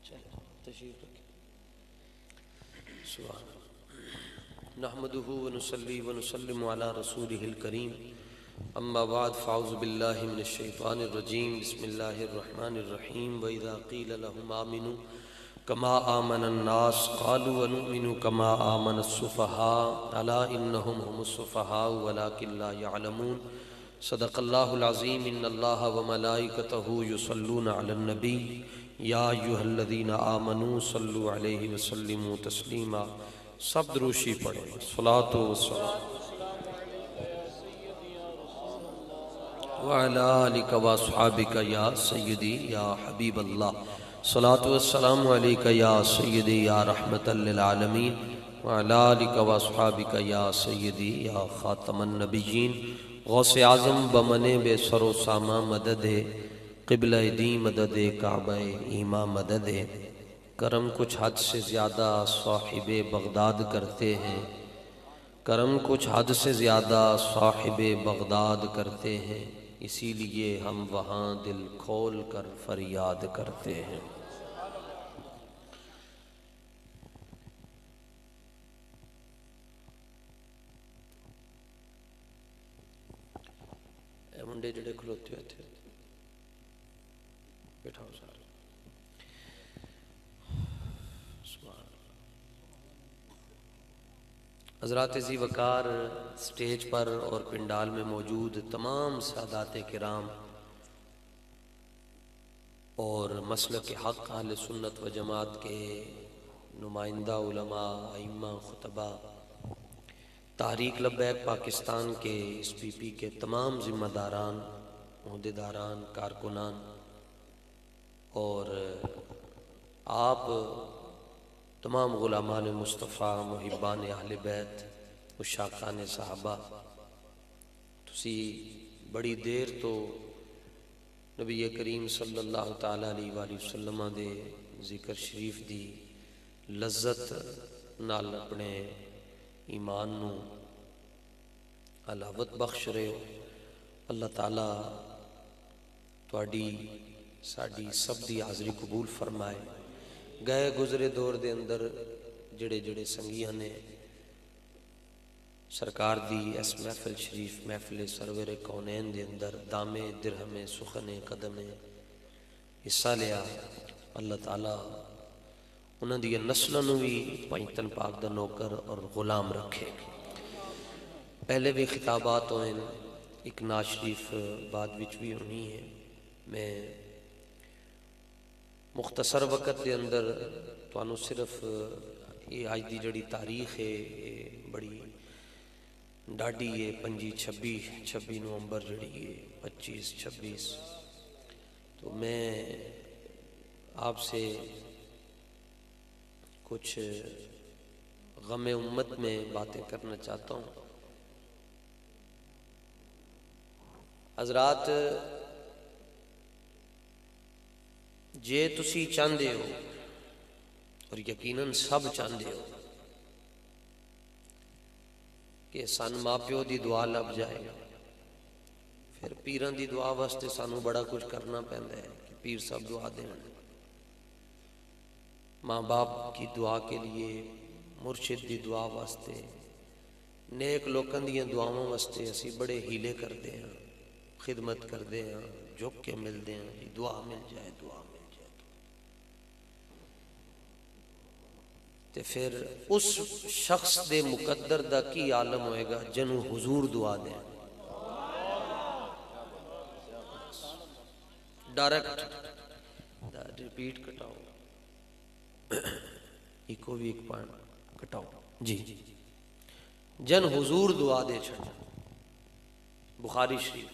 تشریف رکھیں. سبحان نحمده ونصلي ونسلم على رسوله الكريم اما بعد فاعوذ بالله من الشيطان الرجيم بسم الله الرحمن الرحيم واذا قيل لهم آمنوا كما آمن الناس قالوا ونؤمن كما آمن السفهاء الا انهم هم السفهاء ولكن لا يعلمون. صدق الله العظيم. ان الله وملائكته يصلون على النبي يا ايها الذين آمنوا صلوا عليه وسلموا تسليما. سب دروشی پڑھیں. صلاۃ و سلام وعلی آلک و اصحابک یا سیدی یا حبیب اللہ. صلاۃ و سلام علیک یا سیدی یا رحمت للعالمین وعلی آلک و اصحابک یا سیدی یا خاتم النبیین. غوث اعظم بمن بے سر و سامہ مدد ہے، قبلہ دین مدد ہے، کعبہ ایمان مدد ہے. کرم کچھ حد سے زیادہ صاحب بغداد کرتے ہیں، کرم کچھ حد سے زیادہ صاحب بغداد کرتے ہیں، اسی لیے ہم وہاں دل کھول کر فریاد کرتے ہیں. اے منڈے جڑے کھلوتے ہوئے تھے بیٹھاؤ سارے. حضرات ذی وقار سٹیج پر اور پنڈال میں موجود تمام سادات کرام اور مسلک حق اہل سنت و جماعت کے نمائندہ علماء، ائمہ، خطبہ، تحریک لبیک پاکستان کے اس پی پی کے تمام ذمہ داران، عہدیداران، کارکنان اور آپ تمام غلامان مصطفیٰ، محبان اہل بیت، عشاقان صحابہ، تسی بڑی دیر تو نبی کریم صلی اللہ تعالیٰ علیہ وآلہ وسلم دے ذکر شریف دی لذت نال اپنے ایمان نو علاوت بخش رہے ہو. اللہ تعالیٰ تواڈی ساڈی سب دی حاضری قبول فرمائے. گئے گزرے دور دے اندر جڑے جڑے سنگیاں نے سرکار دی اس محفل شریف محفل سرور کونین دے اندر دامے درہمے سخنے قدمے حصہ لیا، اللہ تعالیٰ انہاں دی نسلوں نو بھی پنجتن پاک دا نوکر اور غلام رکھے. پہلے بھی خطابات ہوئے، ایک نعت شریف بعد وچ بھی ہونی ہے. میں مختصر وقت دے اندر توانو صرف یہ آج دی جڑی تاریخ ہے بڑی ڈاڈی ہے، 25 نومبر جڑی ہے 25-26، تو میں آپ سے کچھ غم امت میں باتیں کرنا چاہتا ہوں. حضرات جے تسی چاندے ہو اور یقیناً سب چاندے ہو کہ سان ماں پیو دی دعا لب جائے، پھر پیران دی دعا واسطے سانو بڑا کچھ کرنا پہندا ہے کہ پیر صاحب دعا دیں. ماں باپ کی دعا کے لیے، مرشد دی دعا واسطے، نیک لوکاں دیاں دعاواں واسطے اسی بڑے ہیلے کردے ہیں، خدمت کردے ہیں، جھک کے ملدے ہیں، دعا مل جائے دعا مل جائے. تے پھر اس شخص دے مقدر دا کی عالم ہوئے گا جنہوں حضور دعا دیں. ڈائریکٹ ریپیٹ کٹاؤ، ایکو بھی ایک پوائنٹ کٹاؤ جی. جن حضور دعا دے چھڑا. بخاری شریف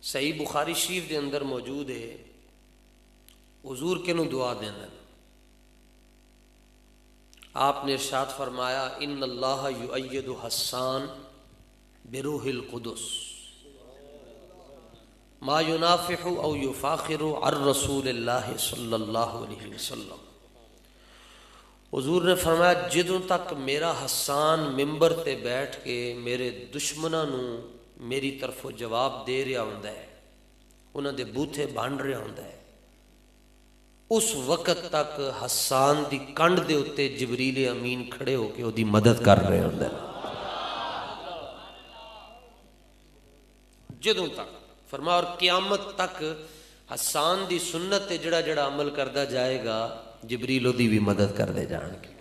صحیح بخاری شریف دے اندر موجود ہے حضور کے نو دعا دینا. آپ نے ارشاد فرمایا ان اللہ یؤید حسان بروح القدس ما ینافح او یفاخر عن رسول اللہ صلی اللہ علیہ وسلم. حضور نے فرمایا جدوں تک میرا حسان ممبر تے بیٹھ کے میرے دشمناں نو میری طرفوں جواب دے رہا ہوندا ہے، انہاں دے بوتھے بن رہا ہوندا ہے، اس وقت تک حسان دی کنڈ دے اتے جبریل امین کھڑے ہو کے وہ دی مدد کر رہے ہوندے ہیں، جدوں تک فرمایا، اور قیامت تک حسان دی سنت تے جڑا جڑا عمل کردا جائے گا جبریل دی بھی مدد کر دے جان گے۔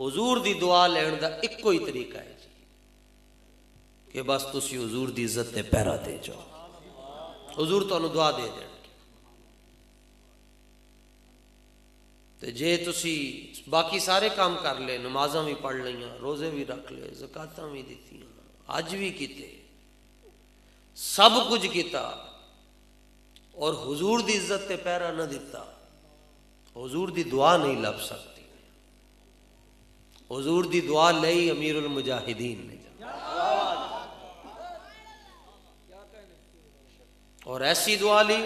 حضور دی دعا لین دا ایک کوئی طریقہ ہے جی کہ بس تسی حضور دی عزت تے پیرا دے جاؤ، حضور تو دعا دے دین گے۔ تے جے تسی باقی سارے کام کر لے، نمازاں بھی پڑھ لیاں، روزے بھی رکھ لے، زکاتاں بھی دیتیاں، حج بھی کیتے، سب کچھ کیتا، اور حضور دی عزت تے پیرا نہ دیتا، حضور دی دعا نہیں لب سکتی۔ حضور دی دعا لئی امیر المجاہدین نے، اور ایسی دعا لی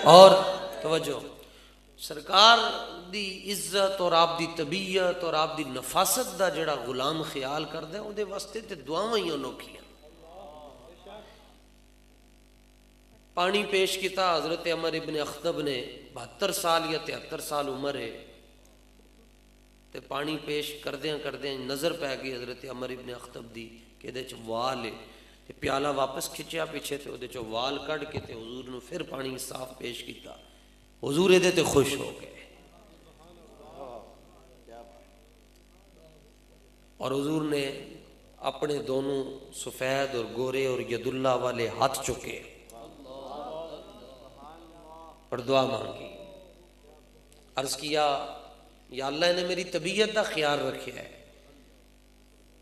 اور توجہ، سرکار دی عزت اور آپ دی طبیعت اور آپ دی نفاست دا جڑا غلام خیال کردا ہے، اودے واسطے تے دعاواں ہی انوکھیاں۔ پانی پیش کیتا حضرت عمر ابن اخطب نے، 72 سال یا 73 سال عمر ہے، تے پانی پیش کردیاں کردیاں نظر پہ گئی حضرت عمر ابن اخطب دی کہ ادھے چ وال ہے، تے پیالہ واپس کھچیا پیچھے تے ادھے چ وال کڈ کے تے حضور نے پھر پانی صاف پیش کیتا، حضور ادھے تے خوش ہو گئے، اور حضور نے اپنے دونوں سفید اور گورے اور ید اللہ والے ہاتھ چکے اور دعا مانگی، عرض کیا یا اللہ نے میری طبیعت کا خیال رکھا ہے،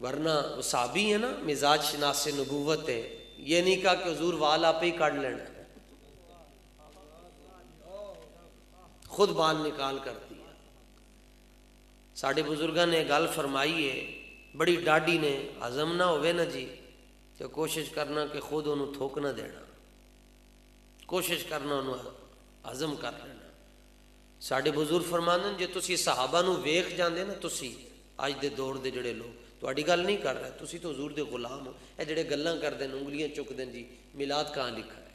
ورنہ وہ صحابی ہے نا، مزاج شناس نبوت ہے، یہ نہیں کہا کہ حضور وال آپ ہی کاٹ لینا، خود بال نکال کر دیا۔ ساڑھے بزرگاں نے گل فرمائی ہے، بڑی ڈاڈی نے، ہضم نہ ہوئے نا جی تو کوشش کرنا کہ خود انہوں تھوک نہ دینا، کوشش کرنا انہوں ہضم کر لینا۔ ساڑھے بزرگ فرماندن جے تسی صحابہ نو ویکھ جاندے نا، تسی آج دے دور دے جڑے لوگ تہاڈی گل نہیں کر رہے، تسی تو حضور دے غلام ہو، اے جڑے گلاں کردے انگلیاں چک دیں جی میلاد کہاں لکھا ہے،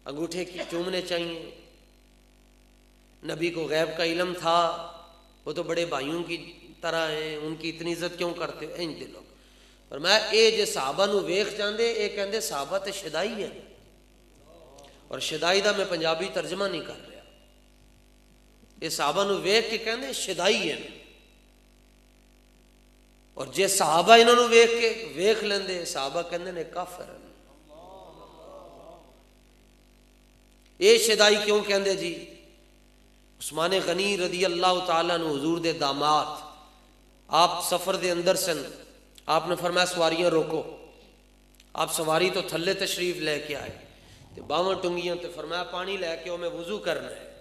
انگوٹھے کی چومنے چاہیے، نبی کو غیب کا علم تھا، وہ تو بڑے بھائیوں کی طرح ہیں، ان کی اتنی عزت کیوں کرتے ہو، این دے لوگ فرمایا اے جے صحابہ نو ویکھ جاندے، اے کہندے صحابہ تے شدائی ہیں، اور شدائی دا میں پنجابی ترجمہ نہیں کر رہا، یہ صحابہ نو ویکھ کے کہندے شدائی ہیں، اور جے صحابہ انہوں نو ویکھ کے ویکھ لیندے، صحابہ کہندے نے کافر ہیں۔ یہ شدائی کیوں کہندے جی؟ عثمان غنی رضی اللہ تعالیٰ عنہ حضور دے داماد، آپ سفر دے اندر سن، آپ نے فرمایا سواریاں روکو، آپ سواری تو تھلے تشریف لے کے آئے، تے باواں ٹنگیاں تے فرمایا پانی لے کے میں وضو کرنا ہے،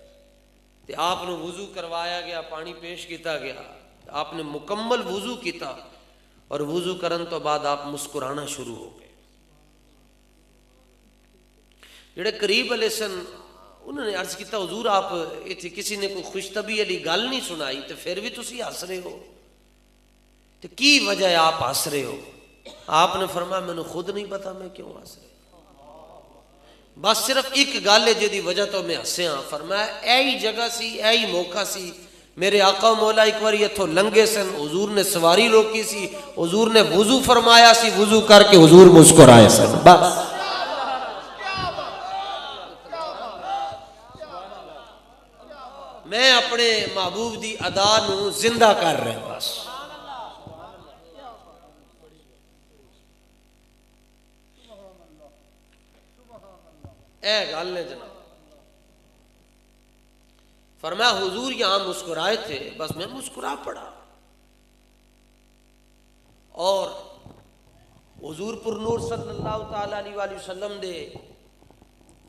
تے آپ نے وضو کروایا گیا، پانی پیش کیتا گیا، آپ نے مکمل وضو کیتا، اور وضو کرن تو بعد آپ مسکرانا شروع ہو گئے۔ جڑے قریب علیہ سن انہوں نے عرض کیتا حضور آپ اتنے کسی نے کوئی خوش طبی علی گل نہیں سنائی تے پھر بھی تسی ہس رہے ہو، تے کی وجہ ہے آپ ہس رہے ہو؟ آپ نے فرمایا میں نے خود نہیں پتا میں کیوں ہس رہے، بس صرف ایک گل ہے جدی وجہ تو میں ہسیا، فرمایا ایہی جگہ سی، ایہی موقع سی، میرے آقا و مولا ایک بار اتھوں لنگے سن، حضور نے سواری روکی سی، حضور نے وضو فرمایا سی، وضو کر کے حضور مسکرائے سن، بس میں اپنے محبوب دی ادا نو زندہ کر رہا ہوں، بس اے گل نے جناب۔ فرمایا حضور یہاں مسکرائے تھے، بس میں مسکرا پڑا، اور حضور پر نور صلی اللہ تعالی علیہ وآلہ وسلم دے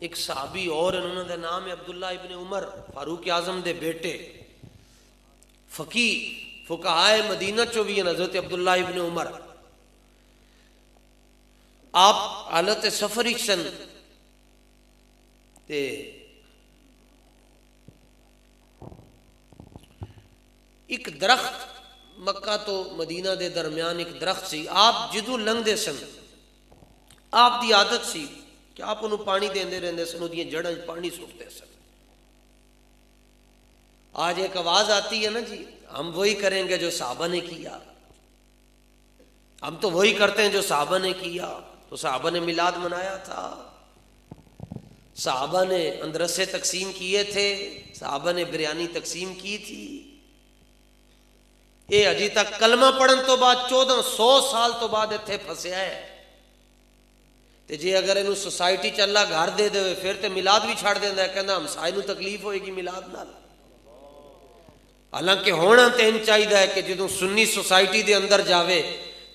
ایک صحابی اور انہوں نے نام ہے عبداللہ ابن عمر، فاروق اعظم دے بیٹے، فقیہ فقہائے مدینہ چو بھی ہیں حضرت عبداللہ ابن عمر، آپ حالت سفری سن، تے ایک درخت مکہ تو مدینہ دے درمیان ایک درخت سی. آپ جدوں لنگدے سن آپ دی عادت سی کہ آپ انہوں پانی دیندے رہندے سن, اودیاں جڑاں پانی سٹتے سن. آج ایک آواز آتی ہے نا جی ہم وہی کریں گے جو صحابہ نے کیا, ہم تو وہی کرتے ہیں جو صحابہ نے کیا. تو صحابہ نے میلاد منایا تھا, صحابہ نے اندرسے تقسیم کیے تھے, صحابہ نے بریانی تقسیم کی تھی. یہ اجی تک کلمہ پڑھن تو بعد 1400 سال تو بعد اتھے پھسیا ہے. تے جی اگر انہوں سوسائٹی چ اللہ گھر دے دے پھر تے میلاد بھی چھڑ دیندا ہے, کہندا ہمسائے نوں تکلیف ہوئے گی میلاد نال. حالانکہ ہونا تے ان چاہیے ہے کہ جدوں سنی سوسائٹی دے اندر جاوے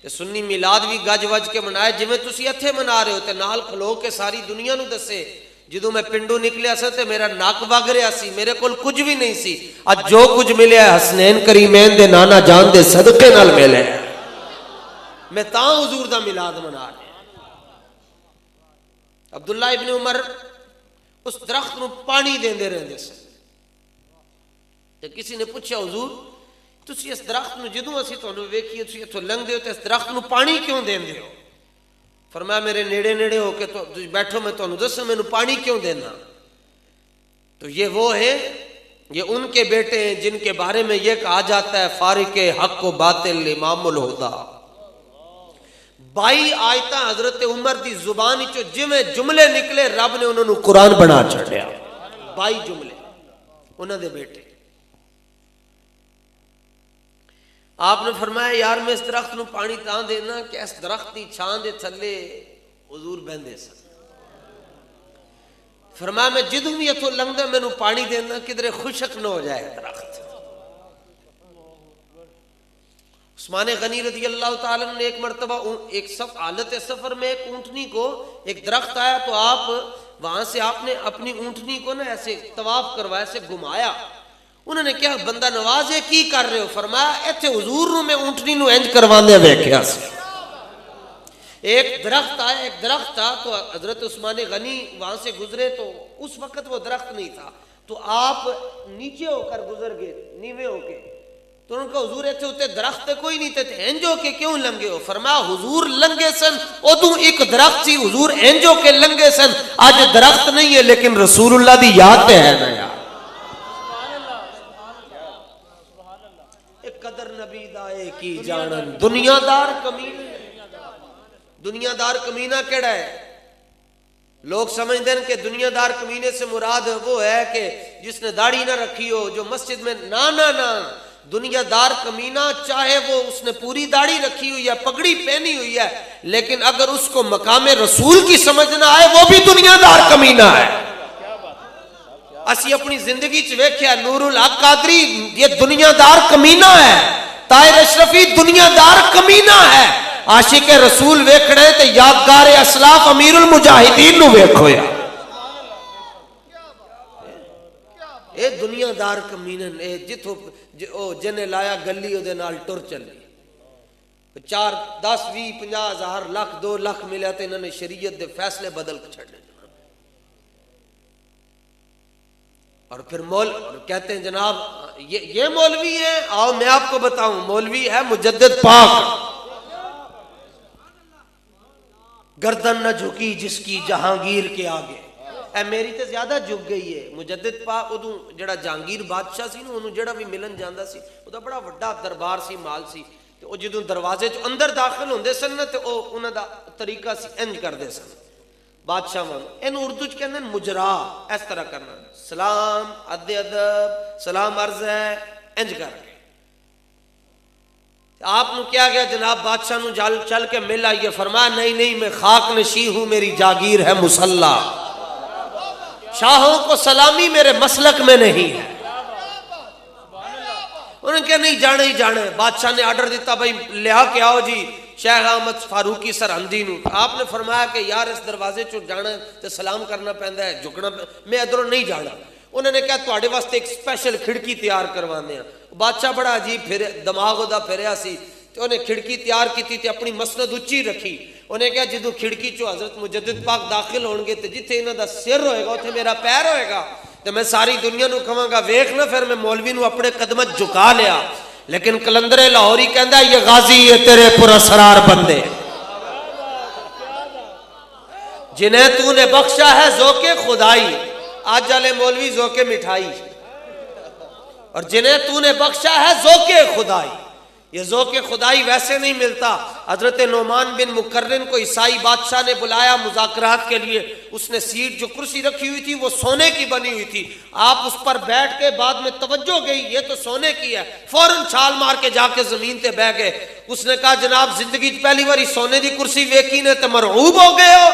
تے سنی میلاد بھی گج وج کے منائے جویں تسی اتھے منا رہے ہو, تے نال کھلو کے ساری دنیا نوں دسے جدوں میں پنڈوں نکلیا سا تے میرا ناک وگ رہا سی, میرے کول کچھ بھی نہیں سی. اج جو کچھ ملیا ہے حسنین کریمین دے نانا جان دے صدقے نال ملے. میں تاں حضور دا میلاد منا رہا. عبداللہ ابن عمر اس درخت نو پانی دیندے رہندے سن. تے کسی نے پوچھا حضور تسی اس درخت نو جدوں اسی تانوں ویکھیے تسی اتھوں لنگدے ہو تے اس درخت نو پانی کیوں دیندے ہو؟ فرمایا میرے نیڑے نیڑے ہو کے تو بیٹھو میں تانوں دساں مینوں پانی کیوں دینا. تو یہ وہ ہے, یہ ان کے بیٹے ہیں جن کے بارے میں یہ کہا جاتا ہے فارق حق و باطل امام الہدا. 22 آیتاں حضرت عمر دی زبان چو جویں جملے نکلے رب نے انہوں نے قرآن بنا چھڑیا. 22 جملے انہوں دے بیٹے. آپ نے فرمایا یار میں اس درخت نو پانی تاں دینا کہ اس درخت دی چھان دے تھلے حضور بہندے سن. فرمایا میں جدوں بھی اتھوں لنگدا مینوں پانی دینا کدھر خشک نہ ہو جائے درخت. عثمان غنی رضی اللہ تعالیٰ نے ایک مرتبہ ایک حالت سفر میں ایک اونٹنی کو ایک درخت آیا تو آپ وہاں سے آپ نے اپنی اونٹنی کو نا ایسے طواف کروایا, ایسے گھمایا. انہوں نے کیا بندہ نواز ہے کی کر رہے ہو؟ فرمایا ایتھے حضور نو میں اونٹنی نو انج کرواندے ویکھیا سی. ایک درخت آیا, ایک درخت تھا تو حضرت عثمان غنی وہاں سے گزرے تو اس وقت وہ درخت نہیں تھا تو آپ نیچے ہو کر گزر گئے نیوے ہو کے. تو ان کا حضور ایتھے ہوتے درخت کوئی نہیں تھے, انجو کے کیوں لنگے ہو؟ فرمایا حضور لنگے سن ادوں ایک درخت سی, حضور انجو کے لنگے سن. آج درخت نہیں ہے لیکن رسول اللہ دی یاد تے ہے نا یار. ایک قدر نبی دائے کی جانن دنیا دار کمینے. دنیا دار کمینہ کیڑا ہے؟ لوگ سمجھتے ہیں کہ دنیا دار کمینے سے مراد وہ ہے کہ جس نے داڑھی نہ رکھی ہو جو مسجد میں نا دنیا دار کمینہ چاہے وہ اس نے پوری داڑھی رکھی ہوئی ہے پگڑی پہنی ہوئی ہے لیکن اگر اس کو مقام رسول کی سمجھ نہ آئے وہ بھی دنیا دار کمینہ ہے. اسی اپنی زندگی چ ویکھیا نور الحق قادری یہ دنیا دار کمینہ ہے, طاہر اشرفی دنیا دار کمینہ ہے. عاشق رسول ویکھڑے تے یادگار اسلاف امیر المجاہدین نو ویکھو یا اے دنیا دار کمینن. اے جتھو جنے لایا گلی او دے نال ٹر چلی 4 10 20 50 ہزار لاکھ 2 لاکھ ملیا تے انہوں نے شریعت دے فیصلے بدل چھڑنے. اور پھر کہتے ہیں جناب یہ مولوی ہے. آؤ میں آپ کو بتاؤں مولوی ہے مجدد پاک. گردن نہ جھکی جس کی جہانگیر کے آگے. اے میری تے زیادہ جھک گئی ہے. مجدد پاک ادوں جڑا جہانگیر بادشاہ سی نا انہوں جڑا بھی ملن جاندا سی او دا بڑا وڈا دربار سی مال سی تے او جدوں دروازے چ اندر داخل ہوندے سن نا تے او انہاں دا طریقہ سی انج کردے سن بادشاہ وانگ. ان اردو چ کہندے مجرا اس طرح کرنا سلام ادب سلام عرض ہے انج کر کے. آپ نو کیا گیا جناب بادشاہ نو چل کے مل آئیے. فرمایا نہیں میں خاک نشی ہوں میری جاگیر ہے مصلی. شاہوں کو سلامی میرے مسلک میں نہیں ہے. انہوں نے کہا نہیں جانے ہی جانے. بادشاہ نے آرڈر دیتا بھائی لیا کے آؤ جی شیخ احمد فاروقی سرہندی نو. آپ نے فرمایا کہ یار اس دروازے چو جانا تے سلام کرنا پہندا ہے جھکنا میں ادھروں نہیں جانا. انہوں نے کہا تواڈے واسطے ایک سپیشل کھڑکی تیار کروانے ہیں. بادشاہ بڑا عجیب پھر دماغ دا پھریا سی تو انہیں کھڑکی تیار کی تھی اپنی مسند اچھی رکھی. انہیں کہا جدو کھڑکی چو حضرت مجدد پاک داخل ہون گے تو جتھے انہاں دا سر ہوئے گا اتھے میرا پیر ہوئے گا. تو میں ساری دنیا نو کہاں گا ویکھ نہ پھر میں مولوی نو اپنے قدمت جھکا لیا. لیکن کلندر لاہوری کہندا ہے یہ غازی یہ تیرے پراسرار بندے جنہیں تو نے بخشا ہے ذوق خدائی. آج والے مولوی ذوق مٹھائی اور جنہیں تو نے بخشا ہے ذوق خدائی. یہ ذوق خدائی ویسے نہیں ملتا. حضرت نعمان بن مقرن کو عیسائی بادشاہ نے بلایا مذاکرات کے لیے. اس نے سیٹ جو کرسی رکھی ہوئی تھی وہ سونے کی بنی ہوئی تھی. آپ اس پر بیٹھ کے بعد میں توجہ گئی یہ تو سونے کی ہے, فوراً چھال مار کے جا کے زمین تے بہ گئے. اس نے کہا جناب زندگی پہلی باری سونے دی کرسی ویکھی نے تے مرعوب ہو گئے ہو.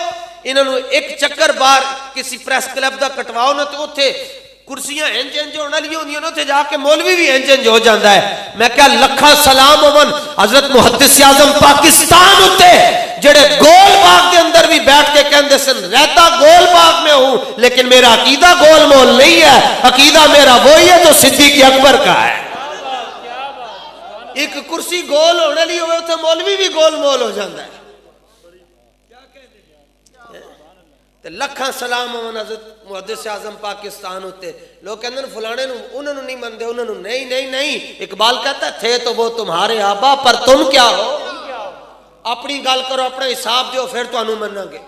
انہوں ایک چکر بار کسی پریس کلب دا کٹواؤ نہ تو اتھے کرسیاں انج انج ہونے لی ہوندیاں نے تے جا کے مولوی بھی انج انج ہو جاندا ہے. میں کہا لکھا سلام امن حضرت محدث اعظم پاکستان ہوتے جڑے گول باغ کے اندر بھی بیٹھ کے کہندے سن رہتا گول باغ میں ہوں لیکن میرا عقیدہ گول مول نہیں ہے. عقیدہ میرا وہی ہے جو صدیق اکبر کا ہے. ایک کرسی گول ہونے لی ہوئے تے مولوی بھی گول مول ہو جاندا ہے. لکھاں سلام امن حضرت محدث اعظم پاکستان ہوتے. لوگ کہتے ہیں فلانے انہوں نے نہیں مندے انہوں نے نہیں نہیں نہیں. اقبال کہتا ہے تھے تو وہ تمہارے آبا پر تم کیا ہو. اپنی گل کرو اپنا حساب دیو پھر تو انہوں مننا گے.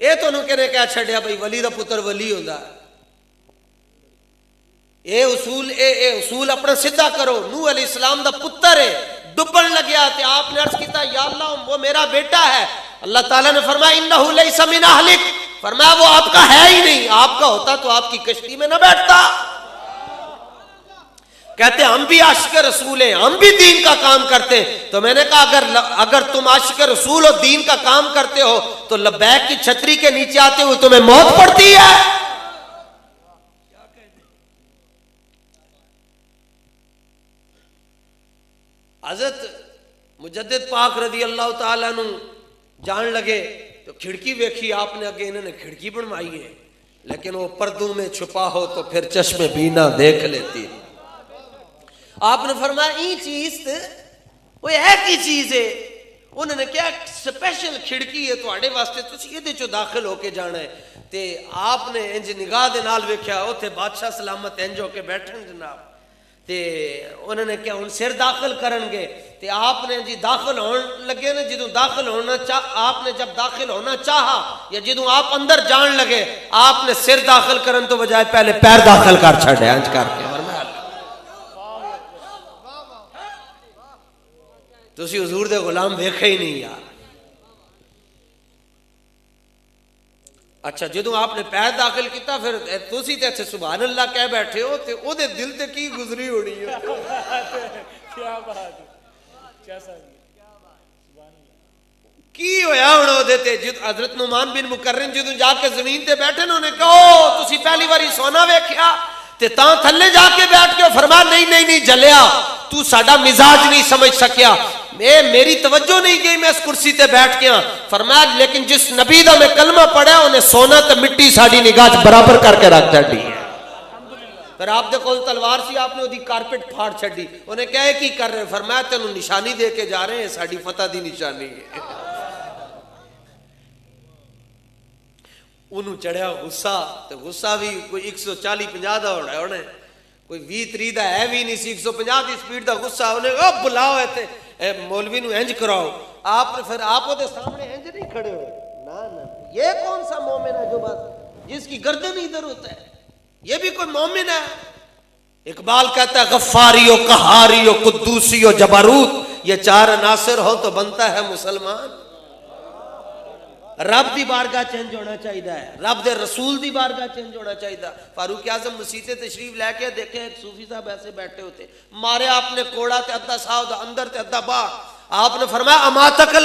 یہ تو انہوں کہنے کیا چھڑیا بھئی ولی دا پتر ولی ہوندہ ہے. اے اصول اپنا سدھا کرو. نوح علیہ السلام دا پتر ہے ڈبن لگیا تھے آپ نے عرض کیتا یا اللہ وہ میرا بیٹا ہے. اللہ تعالیٰ نے فرمایا انہو لیس من اہلک, فرمایا وہ آپ کا ہے ہی نہیں. آپ کا ہوتا تو آپ کی کشتی میں نہ بیٹھتا. کہتے ہیں ہم بھی عاشق رسول ہیں ہم بھی دین کا کام کرتے ہیں. تو میں نے کہا اگر تم عاشق رسول اور دین کا کام کرتے ہو تو لبیک کی چھتری کے نیچے آتے ہوئے تمہیں موت پڑتی ہے. حضرت مجدد پاک رضی اللہ تعالیٰ عنہ جان لگے تو کھڑکی ویکھی آپ نے اگے انہوں نے کھڑکی بنوائی ہے لیکن وہ پردوں میں چھپا ہو تو پھر چشم بینا دیکھ لیتی. آپ نے فرمایا یہ چیز وہ ہے کی چیز ہے. انہوں نے کیا سپیشل کھڑکی ہے تواڈے واسطے تسی یہ دے چو داخل ہو کے جانا ہے. تے آپ نے انج نگاہ دے نال ویکھیا اوتھے بادشاہ سلامت انج ہو کے بیٹھن جناب. تے انہوں نے کیا ان سر داخل کرن گے تے آپ نے جی داخل ہون لگے نا جدوں داخل ہونا آپ نے جب داخل ہونا چاہا یا جدوں آپ اندر جان لگے آپ نے سر داخل کرن تو بجائے پہلے پیر داخل کر چھڑے انج کر کے. تسی حضور دے غلام دیکھے ہی نہیں یار. اچھا جدوں آپ نے پیر داخل کیتا پھر تسی تے اچھے سبحان اللہ کہہ بیٹھے ہو تے او دے دل تے کی گزری ہونی ہے. کیا بات ہے کی ہویا ہن او دے تے حضرت نعمان بن مقرن جدوں جا کے زمین تے بیٹھے انہوں نے کہا تسی پہلی باری سونا ویکھیا تے تاں تھلے جا کے بیٹھ کے فرمایا نہیں جلیا تو ساڈا مزاج نہیں سمجھ سکیا. میری توجہ نہیں گئی میں اس کرسی تے بیٹھ گیا. فرمایا لیکن جس نبی دا میں کلمہ پڑھا انہیں سونا تے مٹی ساڈی نگاہ برابر کر کے رکھ چھڈی ہے. پھر آپ دے کول تلوار سی آپ نے اودی کارپٹ پھاڑ چھڈی. انہیں کہے کی کر رہے فرمایا تینوں نشانی دے کے جا رہے ہیں ساڈی فتح دی نشانی ہے. انہوں چڑھیا غصہ تے غصہ بھی کوئی 140-50 دا ہونا ہے کوئی 20-30 دا ہے بھی نہیں سی. 150 دی سپیڈ دا غصہ انہیں بلاؤ ہے اے مولوی نو انج کراؤ. آپ نے پھر آپ دے سامنے انج نہیں کھڑے ہوئے. نا یہ کون سا مومن ہے جو بس جس کی گردن ادھر ہوتا ہے یہ بھی کوئی مومن ہے. اقبال کہتا ہے غفاری و قہاری و قدوسی و جبروت یہ 4 عناصر ہو تو بنتا ہے مسلمان. رب دی بارگاہ چینج ہونا چاہیے ہے, رب دے رسول دی بارگاہ چینج ہونا چاہیے. فاروق اعظم مسیح تشریف لے کے دیکھے ایک صوفی صاحب ایسے بیٹھے ہوتے مارے آپ نے کوڑا تے ادھا صاحب اندر تے ادھا باہر. آپ نے فرمایا اماتک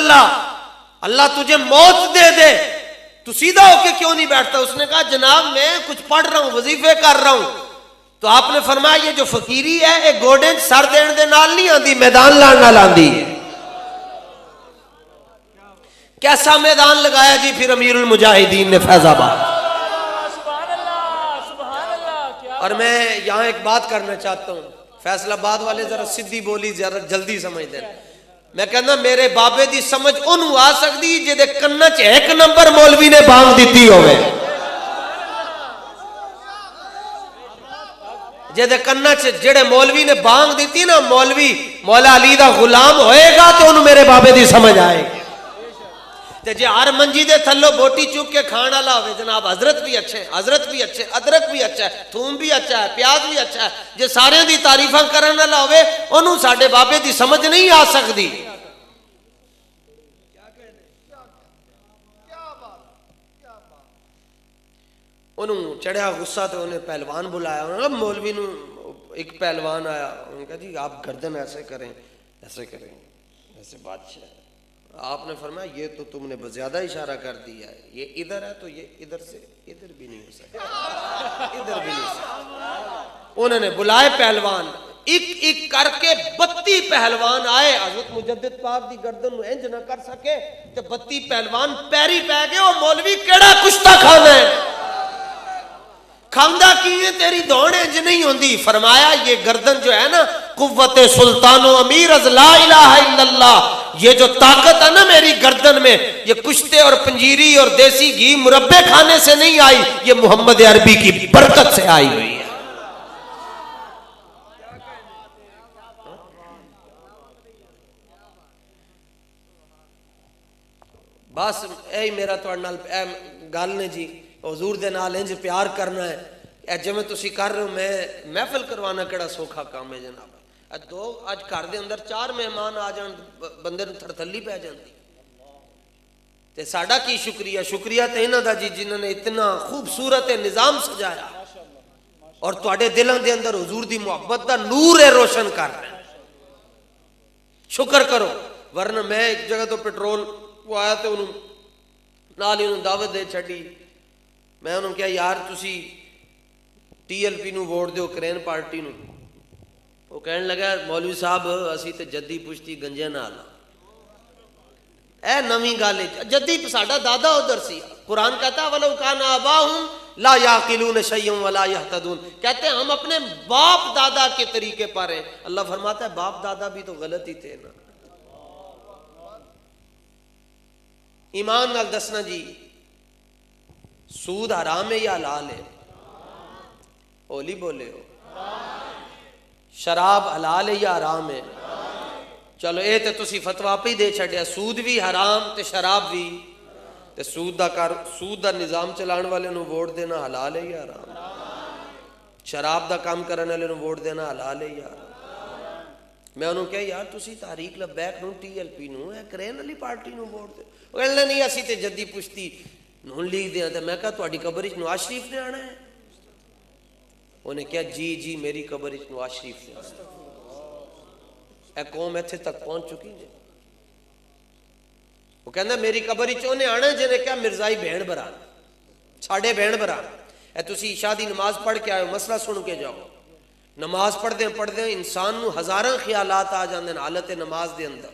اللہ تجھے موت دے دے تو سیدھا ہو کے کیوں نہیں بیٹھتا. اس نے کہا جناب میں کچھ پڑھ رہا ہوں وظیفے کر رہا ہوں. تو آپ نے فرمایا یہ جو فقیری ہے یہ گوڑے سر دین دے نال نہیں آندی میدان لان نال آندی ہے. کیسا میدان لگایا جی پھر امیر المجاہدین نے فیض آباد. اور میں یہاں ایک بات کرنا چاہتا ہوں فیصل آباد والے ذرا سیدھی بولی ذرا جلدی سمجھ دیں. میں کہنا میرے بابے دی سمجھ انہوں آ سکتی جے کنا چ ایک نمبر مولوی نے بانگ دیتی ہوئے. جے کنا چ جڑے مولوی نے بانگ دیتی نا مولوی مولا علی دا غلام ہوئے گا تو انہوں میرے بابے دی سمجھ آئے گی. تے جے ہر منجی دے تھلو بوٹی چوک کے کھان والا ہوئے جناب حضرت بھی اچھے حضرت بھی اچھے ادرک بھی اچھا ہے تھوم بھی اچھا ہے پیاز بھی اچھا ہے جے سارے دی تعریفاں کرن والا ہوئے انہوں ساڈے بابے دی سمجھ نہیں آ سکتی. انہوں چڑھیا غصہ تو انہیں پہلوان بلایا. انہوں مولوی نو ایک پہلوان آیا انہوں نے کہا جی آپ گردن ایسے کریں ایسے بادشاہ. آپ نے فرمایا یہ تو تم نے زیادہ اشارہ کر دیا ہے یہ ادھر ہے تو یہ ادھر سے ادھر بھی نہیں ہو سکتا ادھر بھی نہیں ہو سکتا. انہوں نے بلائے پہلوان ایک ایک کر کے 32 پہلوان آئے. حضرت مجدد پاک دی گردن انج نہ کر سکے تو 32 پہلوان پیری پہ گئے. اور مولوی کیڑا کشتہ کھانا ہے کھاندہ کی ہے تیری دوڑ انج نہیں ہوندی. فرمایا یہ گردن جو ہے نا قوت سلطان و امیر از لا الہ الا اللہ یہ جو طاقت ہے نا میری گردن میں یہ کشتے اور پنجیری اور دیسی گھی مربے کھانے سے نہیں آئی یہ محمد عربی کی برکت سے آئی ہوئی ہے. بس اے میرا تو گل نے جی حضور دے نال انج پیار کرنا ہے. اے جے میں تسی کر رہے ہو میں محفل کروانا کیڑا سوکھا کام ہے جناب. دو اج گھر دے اندر 4 مہمان آ جان بندے نوں تھرتھلی پہ جاندی. تے ساڈا کی شکریہ تے انہاں دا جی جنہاں نے اتنا خوبصورت نظام سجایا اور تواڈے دلاں دے اندر حضور دی محبت دا نور ہے روشن کر رہے ہیں. شکر کرو. ورنہ میں ایک جگہ تو پیٹرول وہ آیا تے انہوں نال ہی انہوں دعوت دے چھڈی. میں انہوں کہا یار تسی ٹی ایل پی نو ووٹ دیو کرین پارٹی نو. وہ کہنے لگا مولوی صاحب اسی تے جدی پشتی گنجے نال اے نویں گل ہے. جدی ساڈا دادا ادھر سی. قرآن کہتا ولو کان آباؤہم لا یعقلون شیئا ولا یہتدون. کہتے ہیں ہم اپنے باپ دادا کے طریقے پر ہیں. اللہ فرماتا ہے باپ دادا بھی تو غلط ہی تھے نا. ایمان نال دسنا جی سود حرام ہے یا حلال ہے؟ اولی بولے ہو. شراب حلال ہے یا حرام ہے؟ چلو اے تے تسی فتوی آپ ہی دے چھڈیا سود بھی حرام تے شراب بھی. تے سود دا نظام چلان والے نو ووٹ دینا حلال ہے یا حرام؟ شراب دا کام کرنے والے نو ووٹ دینا حلال ہے یا حرام؟ میں انہوں کہا یار تسی تحریک لبیک نو ٹی ایل پی نو کرین والی پارٹی نو ووٹ دے. وہ کہنے نہیں اسی تے جدی پشتی نون لیگ دیا. تے میں کہا تہاڈی قبر وچ نواز شریف نے آنا ہے؟ انہیں کہا جی میری قبر وچ نواز شریف نے آنا. اے قوم ایتھے تک پہنچ چکی ہے. وہ کہنا میری قبر وچ انہیں آنا ہے جنہیں کہا مرزائی بہن بران ساڈے بہن بران. اے تسی عشاء دی نماز پڑھ کے آئے مسئلہ سن کے جاؤ. نماز پڑھ دیں انسان نو ہزاراں خیالات آ جاندے حالت نماز دے اندر.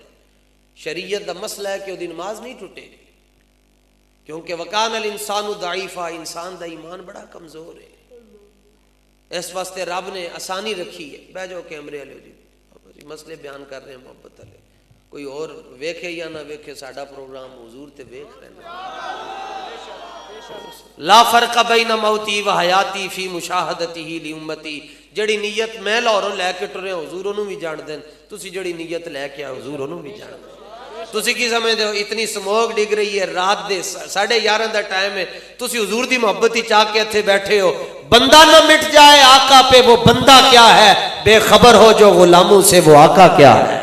شریعت دا مسئلہ ہے کہ وہ دی نماز نہیں ٹوٹے کیونکہ وکان الانسان ضعیفا انسان دا ایمان بڑا کمزور ہے. اس واسطے رب نے آسانی رکھی ہے. بہ جاؤ کیمرے والے جی مسئلے بیان کر رہے ہیں محبت والے. کوئی اور ویکھے یا نہ ویکھے ساڈا پروگرام حضور تے ویکھ رہے ہیں. لا فرق بین موتی و حیاتی فی مشاہدتہ لامتی. جڑی نیت میں لاہوروں لے کے ٹرے حضور انہوں بھی جان دین. تسی جڑی نیت لے کے آئے حضور انہوں بھی جان دین. تسی کی سمجھتے ہو اتنی سموگ ڈگ رہی ہے رات دے 11:30 دا ٹائم ہے. تسی حضور دی محبت ہی چاہ کے اتھے بیٹھے ہو. بندہ نہ مٹ جائے آقا پہ وہ بندہ کیا ہے. بے خبر ہو جو غلاموں سے وہ آقا کیا ہے.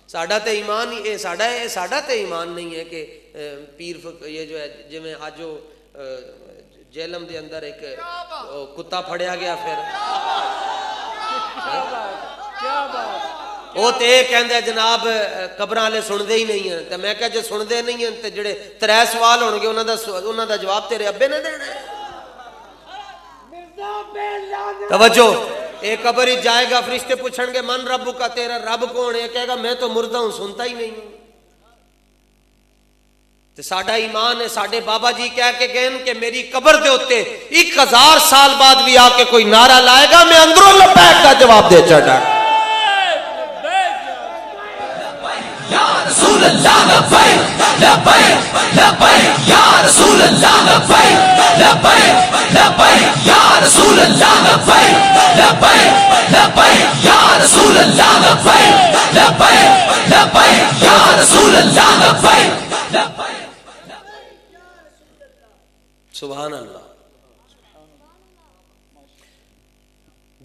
ساڈا تے ایمان ہی ساڈا تے ایمان نہیں ہے کہ پیر یہ جو ہے جی میں آج جیلم دے اندر ایک کتا پھڑیا گیا پھر وہ تے کہندے جناب قبراں والے سندے ہی نہیں ہیں. تے میں کہا جے سندے نہیں ہیں تے جڑے 3 سوال ہون گے انہاں دا جواب تیرے ابے نے دینا ہے. توجہ ایک قبر ہی جائے گا فرشتے پوچھن گے من رب کا تیرا رب کون ہے. کہے گا میں تو مردہ ہوں سنتا ہی نہیں ہوں. تے ساڈا ایمان ہے ساڈے بابا جی کہہ کے گئے کہ میری قبر دے اوتے 1000 سال بعد بھی آ کے کوئی نعرہ لائے گا میں اندروں لبیک کا جواب دے چڑھا یا رسول اللہ لبیک لبیک لبیک یا رسول اللہ لبیک لبیک لبیک یا رسول اللہ لبیک لبیک لبیک یا رسول اللہ لبیک لبیک لبیک یا رسول اللہ لبیک لبیک سبحان اللہ.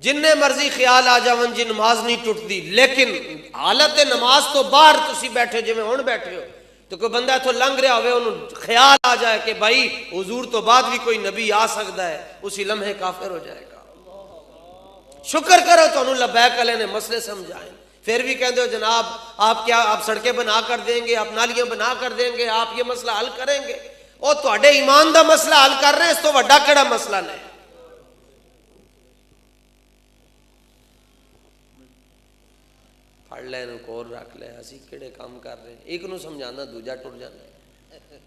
جننے مرضی خیال آ جاون جی نماز نہیں ٹوٹتی لیکن حالت نماز تو باہر تسی بیٹھے جی ہن بیٹھے ہو تو کوئی بندہ تو لنگ رہا ہوئے انہوں خیال آ جائے کہ بھائی حضور تو بعد بھی کوئی نبی آ سکتا ہے اسی لمحے کافر ہو جائے گا. شکر کرو تو انہوں لبیک علیہ نے مسئلے سمجھائیں پھر بھی کہتے ہو جناب آپ کیا آپ سڑکیں بنا کر دیں گے آپ نالیاں بنا کر دیں گے آپ یہ مسئلہ حل کریں گے اور تواڈے ایمان دا مسئلہ حل کر رہے ہیں اس تو وڈا کیڑا مسئلہ نہیں. پڑھ لے نو کور رکھ لے اسی کیڑے کام کر رہے ہیں ایک نو سمجھانا دوجا ٹر جانا ہے.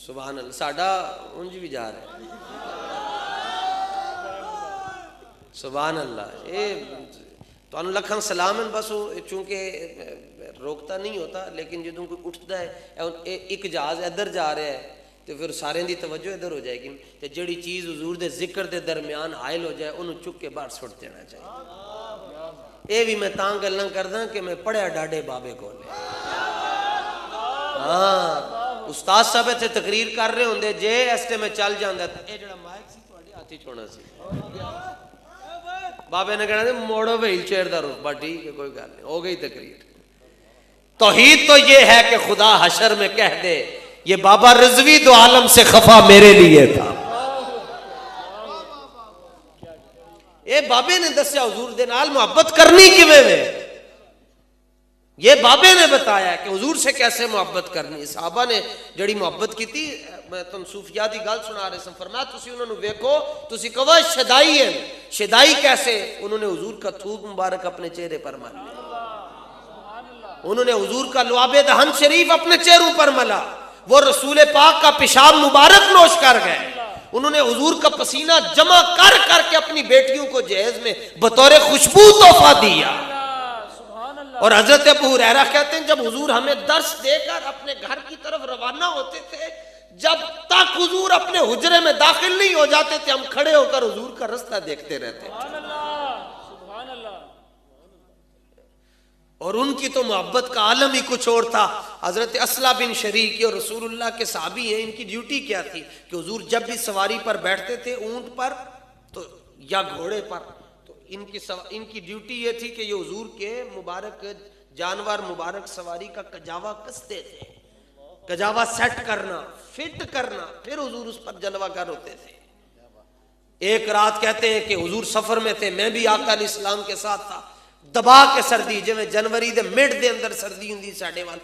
سبحان اللہ ساڈا انج بھی جا رہا ہے سبحان اللہ. اے تو لکھاں سلام ہیں بس چونکہ روکتا نہیں ہوتا لیکن جدوں کوئی اٹھتا ہے ایک جہاز ادھر جا رہا ہے تو پھر سارے دی توجہ ادھر ہو جائے گی تو جڑی چیز حضور دے ذکر دے درمیان حائل ہو جائے انہوں چک کے باہر سٹ دینا چاہیے. اے بھی میں تاں گلاں کردا کہ میں پڑھیا ڈاڈے بابے کو لے ہاں استاد صاحب تے تقریر کر رہے ہوندے جے اس تے میں چل جاندا اے جڑا مائک سی تواڈے ہاتھ وچ ہونا سی بابے نے کہنا موڑو وہیل چیئر دا رتبہ ٹھیک ہے کوئی گل نہیں ہو گئی تقریر. توحید تو یہ ہے کہ خدا حشر میں کہہ دے یہ بابا رضوی دو عالم سے خفا میرے لیے تھا. اے بابے نے دسیا حضور دے نال محبت کرنی کیویں وے یہ بابے نے بتایا کہ حضور سے کیسے محبت کرنی. صحابہ نے جڑی محبت کی تھی میں تم صوفیاء دی گل سنا رہے سن فرمایا تسی انہوں نے ویکھو تسی کہو شدائی ہیں شدائی کیسے انہوں نے حضور کا تھوک مبارک اپنے چہرے پر مل لیا انہوں نے حضور کا لعاب دہن شریف اپنے چہروں پر ملا وہ رسول پاک کا پیشاب مبارک نوش کر گئے انہوں نے حضور کا پسینہ جمع کر کر کے اپنی بیٹیوں کو جہیز میں بطور خوشبو تحفہ دیا. اور حضرت ابو ہریرہ کہتے ہیں جب حضور ہمیں درس دے کر اپنے گھر کی طرف روانہ ہوتے تھے جب تک حضور اپنے حجرے میں داخل نہیں ہو جاتے تھے ہم کھڑے ہو کر حضور کا رستہ دیکھتے رہتے تھے. اور ان کی تو محبت کا عالم ہی کچھ اور تھا. حضرت اصلہ بن شریک اور رسول اللہ کے صحابی ہیں ان کی ڈیوٹی کیا تھی کہ حضور جب بھی سواری پر بیٹھتے تھے اونٹ پر تو یا گھوڑے پر تو ان کی ڈیوٹی یہ تھی کہ یہ حضور کے مبارک جانور مبارک سواری کا کجاوا کستے تھے کجاوا سیٹ کرنا فٹ کرنا پھر حضور اس پر جلوہ گر ہوتے تھے. ایک رات کہتے ہیں کہ حضور سفر میں تھے میں بھی آقا علیہ السلام کے ساتھ تھا دبا کے سردی جویں جنوری دے مڈ دے اندر سردی ہوندی ساڈے وال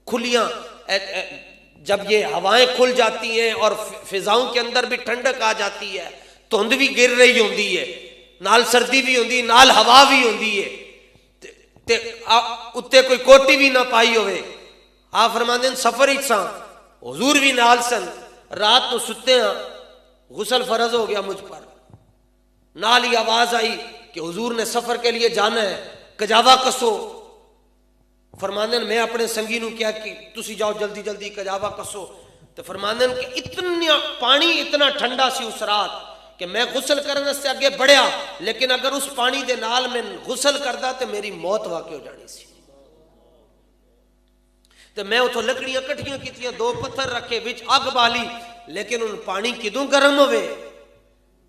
کھلیاں جب یہ ہوائیں کھل جاتی ہیں اور فضاؤں کے اندر بھی ٹھنڈک آ جاتی ہے دھند بھی گر رہی ہوندی ہے نال سردی بھی ہوندی نال ہوا بھی ہوندی ہے تے اتے کوئی کوٹی بھی نہ پائی ہوئے آپ فرماندے ہیں سفر ہی ساں حضور بھی نال سن رات کو ستے ہیں غسل فرض ہو گیا مجھ پر نال ہی آواز آئی کہ حضور نے سفر کے لیے جانا ہے کجاوا کسو فرماندے ہیں میں اپنے سنگی نو کیا کہ تسی جاؤ جلدی جلدی کجاوا کسو تو فرماندے ہیں کہ اتنا پانی اتنا ٹھنڈا سی اس رات کہ میں غسل کرنے سے آگے بڑھیا لیکن اگر اس پانی دے نال میں غسل کردا تو میری موت واقع ہو جانی سی. تو میں اتھوں لکڑیاں کٹھیاں کیتیاں 2 پتھر رکھے وچ اگ بالی لیکن ان پانی کدوں گرم ہوئے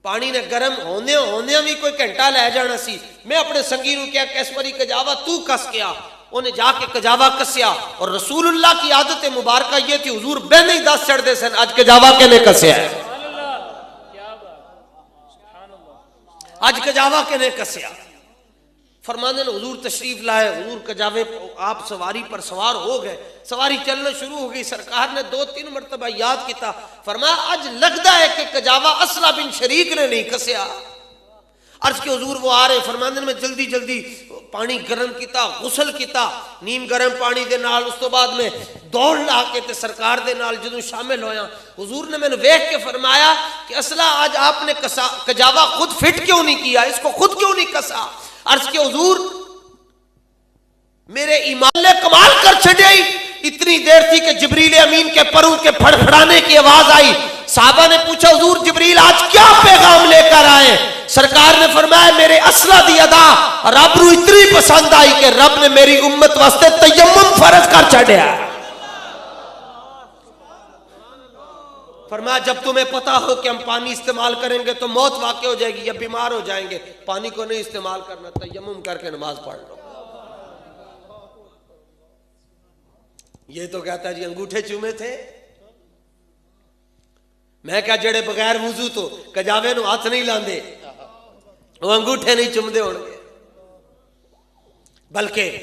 پانی نے گرم ہوندیاں بھی کوئی گھنٹہ لے جانا سی. میں اپنے سنگی نو کیا کہ اس واری کجاوا تو کس گیا انہیں جا کے کجاوا کسیا اور رسول اللہ کی عادت مبارکہ یہ تھی حضور بہنے ہی 10 چڑھ دے سن آج کجاوا کے نے کسیا ہے آج کجاوا کے نے کسیا. فرمانے نے حضور تشریف لائے حضور کجاوے آپ سواری پر سوار ہو گئے سواری چلنا شروع ہو گئی سرکار نے 2-3 مرتبہ یاد کیتا فرمایا آج لگتا ہے کہ کجاوا اصلہ بن شریک نے نہیں کسیا. عرض کے حضور وہ آ رہے فرمانے میں جلدی جلدی پانی گرم کیتا، غسل کیتا نیم گرم پانی دے نال، اس تو بعد میں دوڑ لا کے تے سرکار دے نال جدوں شامل ہویا، حضور نے مینوں ویکھ کے فرمایا کہ اصلا آج آپ نے کجاوا خود فٹ کیوں نہیں کیا، اس کو خود کیوں نہیں کسا؟ عرض کہ حضور میرے ایمان نے کمال کر چھڑی، اتنی دیر تھی کہ جبریل امین کے پروں کے پھڑپھڑانے کی آواز آئی۔ صحابہ نے پوچھا حضور جبریل آج کیا پیغام لے کر آئے؟ سرکار نے فرمایا میرے اسلحہ دی ادا رب نو اتنی پسند آئی کہ رب نے میری امت واسطے تیمم فرض کر چھڑیا۔ فرمایا جب تمہیں پتا ہو کہ ہم پانی استعمال کریں گے تو موت واقع ہو جائے گی یا بیمار ہو جائیں گے، پانی کو نہیں استعمال کرنا، تیمم کر کے نماز پڑھ لو۔ یہ تو کہتا ہے جی انگوٹھے چومے تھے، میں کہا جڑے بغیر وضو تو کجاوے نو ہاتھ نہیں لاندے، وہ انگوٹھے نہیں چومدے ہون گے۔ بلکہ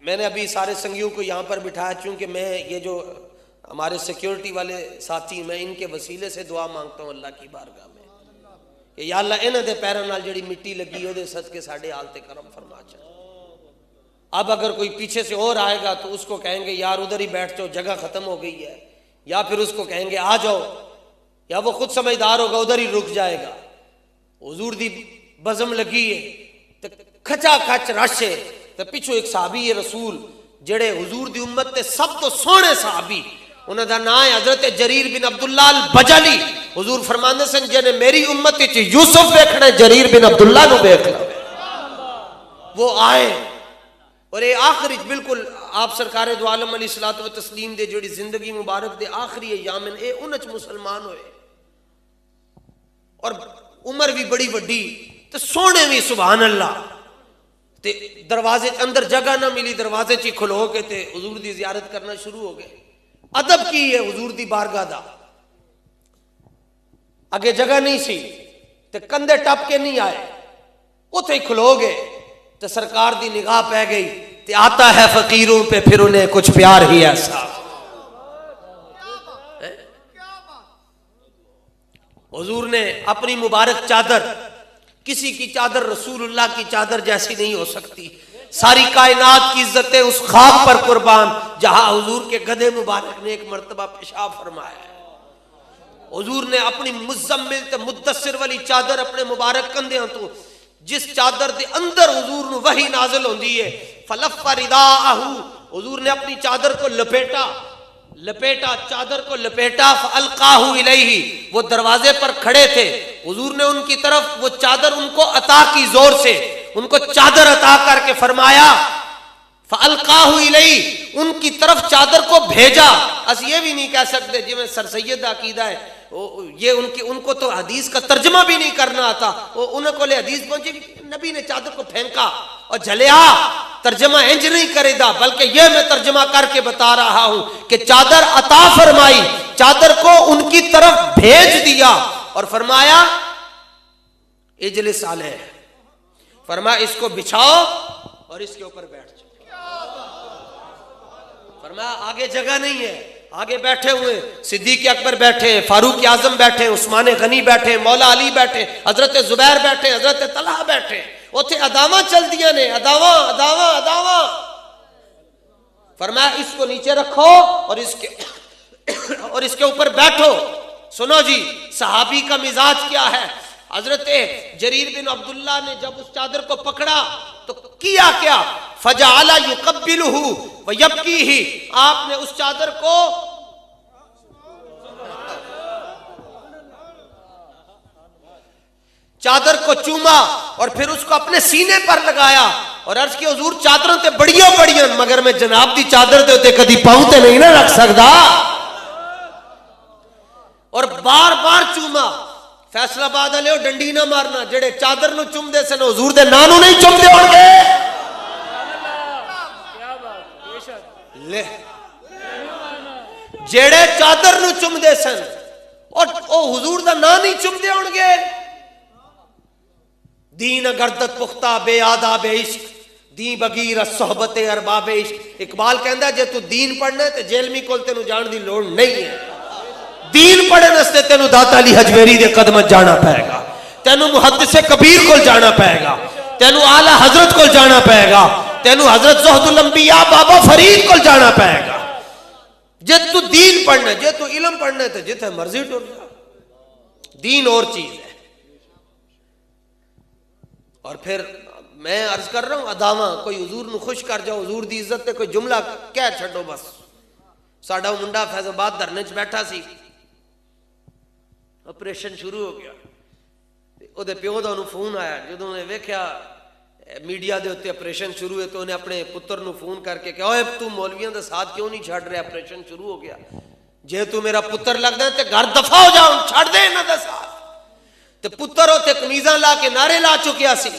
میں نے ابھی سارے سنگیوں کو یہاں پر بٹھایا، چونکہ میں یہ جو ہمارے سیکیورٹی والے ساتھی، میں ان کے وسیلے سے دعا مانگتا ہوں اللہ کی بارگاہ میں کہ یا اللہ انہاں دے پیراں نال جڑی مٹی لگی اودے صدقے ساڈے حال تے کرم فرما چا۔ اب اگر کوئی پیچھے سے اور آئے گا تو اس کو کہیں گے یار ادھر ہی بیٹھ جاؤ جگہ ختم ہو گئی ہے، یا پھر اس کو کہیں گے آ جاؤ، یا وہ خود سمجھدار ہوگا ادھر ہی رک جائے گا۔ حضور دی بزم لگی ہے تے کھچا کھچ رش ہے تے پیچھے ایک صحابی ہے رسول جڑے حضور دی امت تے سب تو سونے صحابی، انہاں دا نام ہے حضرت جریر بن عبداللہ البجلی۔ حضور فرماندے سن جے نے میری امت وچ یوسف ویکھنا جریر بن عبداللہ نو ویکھ لو۔ وہ آئے اور یہ آخری بالکل آپ سرکار دو عالم علیہ الصلوۃ والتسلیم دے جڑی زندگی مبارک دے آخری ایام اے انچ مسلمان ہوئے، اور عمر بھی بڑی وڈی تے سونے بھی سبحان اللہ، تے دروازے اندر جگہ نہ ملی، دروازے چ کھلو کے تے حضور دی زیارت کرنا شروع ہو گئے۔ ادب کی ہے حضور دی بارگاہ دا، اگے جگہ نہیں سی تے کندھے ٹپ کے نہیں آئے، اوتھے ہی کھلو گئے تے سرکار دی نگاہ پہ گئی تے آتا ہے فقیروں پہ پھر انہیں کچھ پیار ہی ایسا۔ حضور نے اپنی مبارک چادر، کسی کی چادر رسول اللہ کی چادر جیسی نہیں ہو سکتی، ساری کائنات کی عزتیں اس خاک پر قربان جہاں حضور کے گدھے مبارک نے ایک مرتبہ پیشاب فرمایا ہے۔ حضور نے اپنی مزمل تے مدثر والی چادر اپنے مبارک کندھیاں تو، جس چادر دے اندر حضور نو وحی نازل ہوندی ہے، فلف رداءہ، حضور نے اپنی چادر کو لپیٹا، چادر کو لپیٹا، فالقاہ الیہ، وہ دروازے پر کھڑے تھے، حضور نے ان کی طرف وہ چادر ان کو عطا کی، زور سے ان کو چادر عطا کر کے فرمایا فالقاہ الیہ، ان کی طرف چادر کو بھیجا۔ اس یہ بھی نہیں کہہ سکتے جی میں سر سید عقیدہ ہے، یہ ان کو تو حدیث کا ترجمہ بھی نہیں کرنا آتا، انہوں کو لے حدیث پہنچی، نبی نے چادر کو پھینکا اور جھلیا، ترجمہ انج نہیں کرے دا، بلکہ یہ میں ترجمہ کر کے بتا رہا ہوں کہ چادر عطا فرمائی، چادر کو ان کی طرف بھیج دیا اور فرمایا اجلس علیہ، فرمایا اس کو بچھاؤ اور اس کے اوپر بیٹھ جاؤ۔ فرمایا آگے جگہ نہیں ہے، آگے بیٹھے ہوئے صدیق اکبر بیٹھے، فاروق اعظم بیٹھے، عثمان غنی بیٹھے، مولا علی بیٹھے، حضرت زبیر بیٹھے، حضرت طلحہ بیٹھے، اوتھے اداواں چل دیاں نے، اداواں۔ فرمایا اس کو نیچے رکھو اور اس کے اوپر بیٹھو۔ سنو جی صحابی کا مزاج کیا ہے۔ حضرت جریر بن عبداللہ نے جب اس چادر کو پکڑا تو کیا فجعل یقبلہ ویبکیہ، آپ نے اس چادر کو چوما اور پھر اس کو اپنے سینے پر لگایا اور عرض کی حضور چادروں تے بڑیاں مگر میں جناب دی چادر دے ہوتے کدی پاؤں تے نہیں نہ رکھ سکدا، اور بار بار چوما۔ فیصلہ آباد والے ڈنڈی نہ مارنا، جڑے چادر نو چوم دے سن حضور دے نانو نہیں چوم دے ہون گے۔ جڑے چادر نو چوم دے سن اور او حضور دا نام نہیں چوم دے ہون گے۔ دین گردت پختہ بے آداب عشق، دین بغیر صحبت ارباب عشق۔ اقبال کہندا جے تو دین پڑھنا ہے تے جیلمی کول تینوں جان دی لوڑ نہیں ہے، دین پڑھن واسطے تینوں داتا علی حجویری دے قدم جانا پائے گا، تینوں محدث کبیر کول جانا پائے گا، تینو آلہ حضرت کو جانا پائے گا، تینو حضرت زہد الانبیاء بابا فرید کو جانا پائے گا. جے تو دین پڑھنا ہے، جے تو علم پڑھنا ہے تو جتھے مرضی ٹر جا. دین اور چیز ہے. اور پھر میں عرض کر رہا ہوں اداواں کوئی حضور نو خوش کر جاؤ، حضور دی عزت تے کوئی جملہ کہہ چھڈو بس. ساڈا منڈا فیض آباد دھرنے چ بیٹھا سی، آپریشن شروع ہو گیا، او دے پیو دا انہوں فون آیا. جدوں نے ویکھیا میڈیا دے اوتے آپریشن شروع ہے تو انہیں اپنے پتر نو فون کر کے کہ اوے تو مولویاں دے ساتھ کیوں نہیں چھڑ رہے، آپریشن شروع ہو گیا. جے تو میرا پتر لگدا ہے تے گھر دفع ہو جا، چھڑ دے انہاں دے ساتھ. تے پتر اوتے قمیضاں لا کے نعرے لا چکیا سی.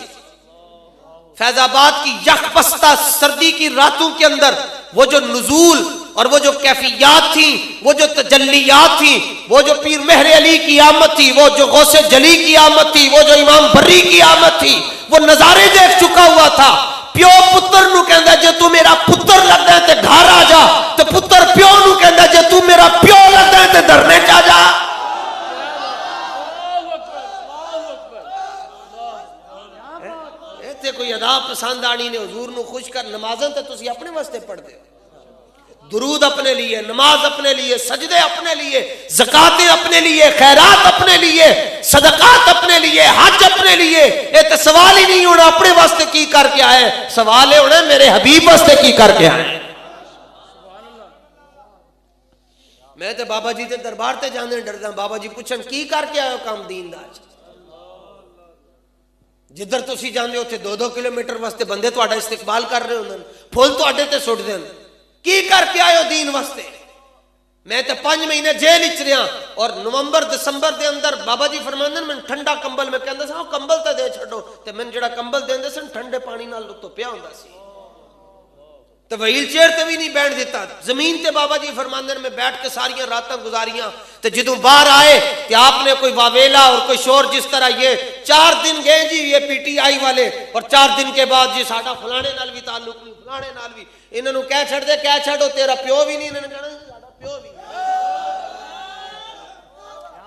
فیض آباد کی یک پستہ سردی کی راتوں کے اندر وہ جو نزول اور وہ جو کیفیات تھیں، وہ جو تجلیات تھیں، وہ جو پیر مہر علی کی آمد تھی، وہ جو غوث جلی کی آمد تھی، وہ جو امام بری کی آمد تھی، وہ نظارے دیکھ چکا ہوا تھا. پیو پتر نو کہندا جے تو میرا پتر لگدا ہے تے گھر آ جا، تے پتر پیو نو کہندا جے تو میرا پیو لگدا ہے تے دھرنے چ آ جا. تے کوئی ادا پسند آنی نے حضور نو خوش کر. نمازاں تے تسی اپنے واسطے پڑھدے ہو، درود اپنے لیے، نماز اپنے لیے، سجدے اپنے لیے، زکاتیں اپنے لیے، خیرات اپنے لیے، صدقات اپنے لیے، حج اپنے لیے. یہ تو سوال ہی نہیں ہونا اپنے واسطے کی کر کے آئے، سوال ہے ہونا میرے حبیب واسطے کی کر کے آئے. میں تے بابا جی تے دربار تے جانے ڈردا، بابا جی پوچھن کی کر کے آئے ہو کام دین دا. جدھر تسی جانے ہوتے 2-2 کلومیٹر واسطے بندے تہاڈا استقبال کر رہے ہوندے، پھول تہاڈے تے سٹ دین. کی کر کے آئے ہو دین واسطے؟ میں تے 5 مہینے جیل وچ رہا اور نومبر دسمبر دے اندر بابا جی فرماندے میں ٹھنڈا کمبل میں کہندا سا کمبل تے دے چھڈو، تے میں جڑا کمبل دیندے سن ٹھنڈے پانی نال تو پیا ہوندا سی. تے وہیل چیئر تے بھی نہیں بیٹھ دیتا، زمین تے بابا جی فرماندے میں بیٹھ کے ساریاں راتاں گزاریاں. تے جدوں باہر آئے کہ آپ نے کوئی واویلا اور کوئی شور جس طرح یہ 4 دن گئے جی یہ پی ٹی آئی والے، اور 4 دن کے بعد جی ساڈا فلانے نال بھی تعلق نہیں، فلانے نال بھی. انہاں نوں کہہ چھڑ دے، کہہ چھڑو تیرا پیو بھی نہیں، انہاں نے کہنا ساڈا پیو بھی نہیں.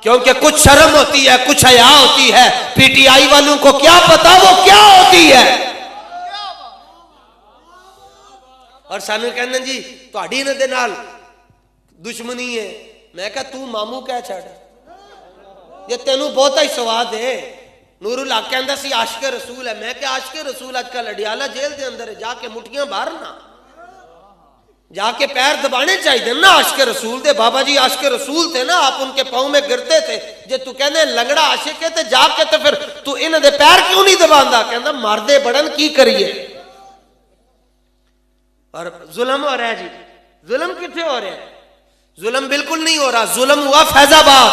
کیونکہ کچھ شرم ہوتی ہے، کچھ حیا ہوتی ہے. پی ٹی آئی والوں کو کیا پتا وہ کیا ہوتی ہے. اور سانو کہنا جی تہاڈی انہاں دے نال دشمنی ہے. میں کہا تو ماموں کہہ چھڑ، یہ تینوں بہتا ہی سواد ہے. نور الحق کہندا سی عاشق رسول ہے. میں کہ عاشق رسول اج کل اڈیالہ جیل دے اندر ہے، جا کے مٹھیاں مارنا، جا کے پیر دبانے چاہیے نا عاشق رسول دے. بابا جی عاشق رسول تھے نا، آپ ان کے پاؤں میں گرتے تھے. جے تو کہنے لنگڑا عاشق ہے تے جا کے تے پھر تو انہاں دے پیر کیوں نہیں دباندا؟ کہندا مردے بڑن کی کریے. اور ظلم ہو رہا ہے جی. ظلم کتنے ہو رہا ہے؟ ظلم بالکل نہیں ہو رہا. ظلم ہوا فیض آباد.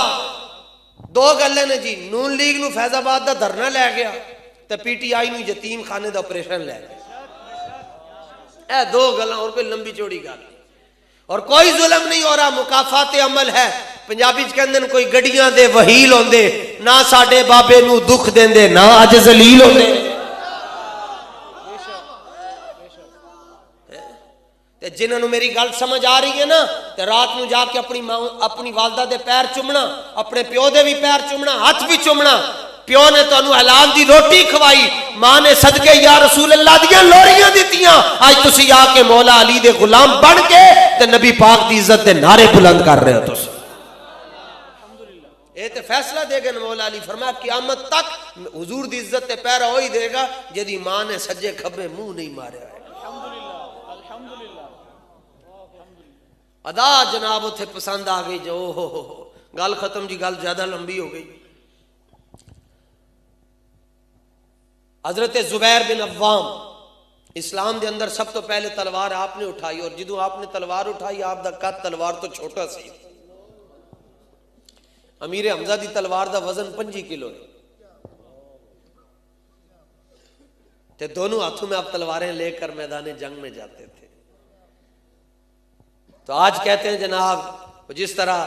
2 گلے نے جی، نون لیگ نو فیض آباد دا دھرنا لے گیا تے پی ٹی آئی نو یتیم خانے دا آپریشن لے گیا. اے 2 گلاں اور کوئی لمبی چوڑی گل نہیں. اور کوئی ظلم نہیں ہو رہا، مکافات عمل ہے. پنجابی چ کہندے نے کوئی گڈیاں دے وہیل ہوندے، نہ ساڈے بابے نو دکھ دیندے، نہ اج ذلیل ہوندے. جنہوں نے میری گل سمجھ آ رہی ہے نا، تے رات نو جا کے اپنی والدہ دے پیر چومنا، اپنے پیو دے بھی پیر چومنا، ہاتھ بھی چومنا. پیو نے تانوں حلال دی روٹی کھوائی، ماں نے صدقے یا رسول اللہ دیاں لوریاں دتیاں. اج تسی آ کے مولا علی دے غلام بن کے تے نبی پاک دی عزت دے نعرے بلند کر رہے ہو. تسی اے تے فیصلہ دے گا مولا علی، فرمایا قیامت تک حضور دی عزت تے پیرا وہی دے گا جدی ماں نے سجے کھبے منہ نہیں ماریا ہے. ادا جناب اتھے پسند آ گئی جو گل ختم جی، گل زیادہ لمبی ہو گئی. حضرت زبیر بن عوام اسلام دے اندر سب تو پہلے تلوار آپ نے اٹھائی، اور جدوں آپ نے تلوار اٹھائی آپ دا قد تلوار تو چھوٹا سی. امیر حمزہ دی تلوار دا وزن 5 کلو ہے، تے دونوں ہاتھوں میں آپ تلواریں لے کر میدان جنگ میں جاتے تھے. تو آج کہتے ہیں جناب جس طرح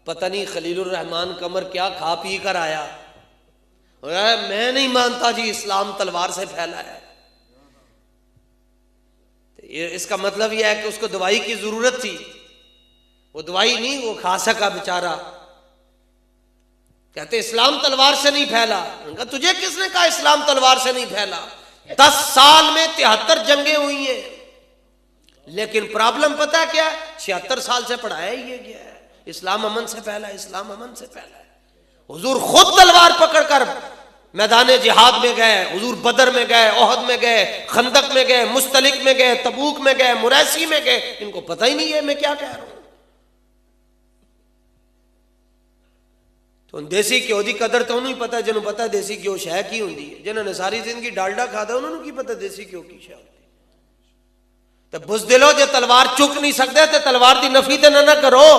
پتہ نہیں خلیل الرحمان قمر کیا کھا پی کر آیا، میں نہیں مانتا جی اسلام تلوار سے پھیلا ہے. اس کا مطلب یہ ہے کہ اس کو دوائی کی ضرورت تھی، وہ دوائی نہیں وہ کھا سکا بیچارہ. کہتے اسلام تلوار سے نہیں پھیلا. کہا تجھے کس نے کہا اسلام تلوار سے نہیں پھیلا؟ 10 سال میں 73 جنگیں ہوئی ہیں، لیکن پرابلم پتہ ہے کیا ہے؟ 76 سال سے پڑھایا ہی یہ گیا ہے اسلام امن سے پھیلا ہے، اسلام امن سے پھیلا ہے. حضور خود تلوار پکڑ کر میدان جہاد میں گئے، حضور بدر میں گئے، احد میں گئے، خندق میں گئے، مستلق میں گئے، تبوک میں گئے، مریسی میں گئے. ان کو پتہ ہی نہیں ہے میں کیا کہہ رہا ہوں. تو دیسی گھیو دی قدر تو انہوں ہی پتہ جنہوں پتہ دیسی گھیو شے کی ہوندی ہے. جنہوں نے ساری زندگی ڈالڈا کھادا انہوں نے کی پتہ دیسی گھیو کی شے ہوندی. تو بزدلو جے تلوار چک نہیں سکتے تو تلوار دی نفی تے نہ کرو.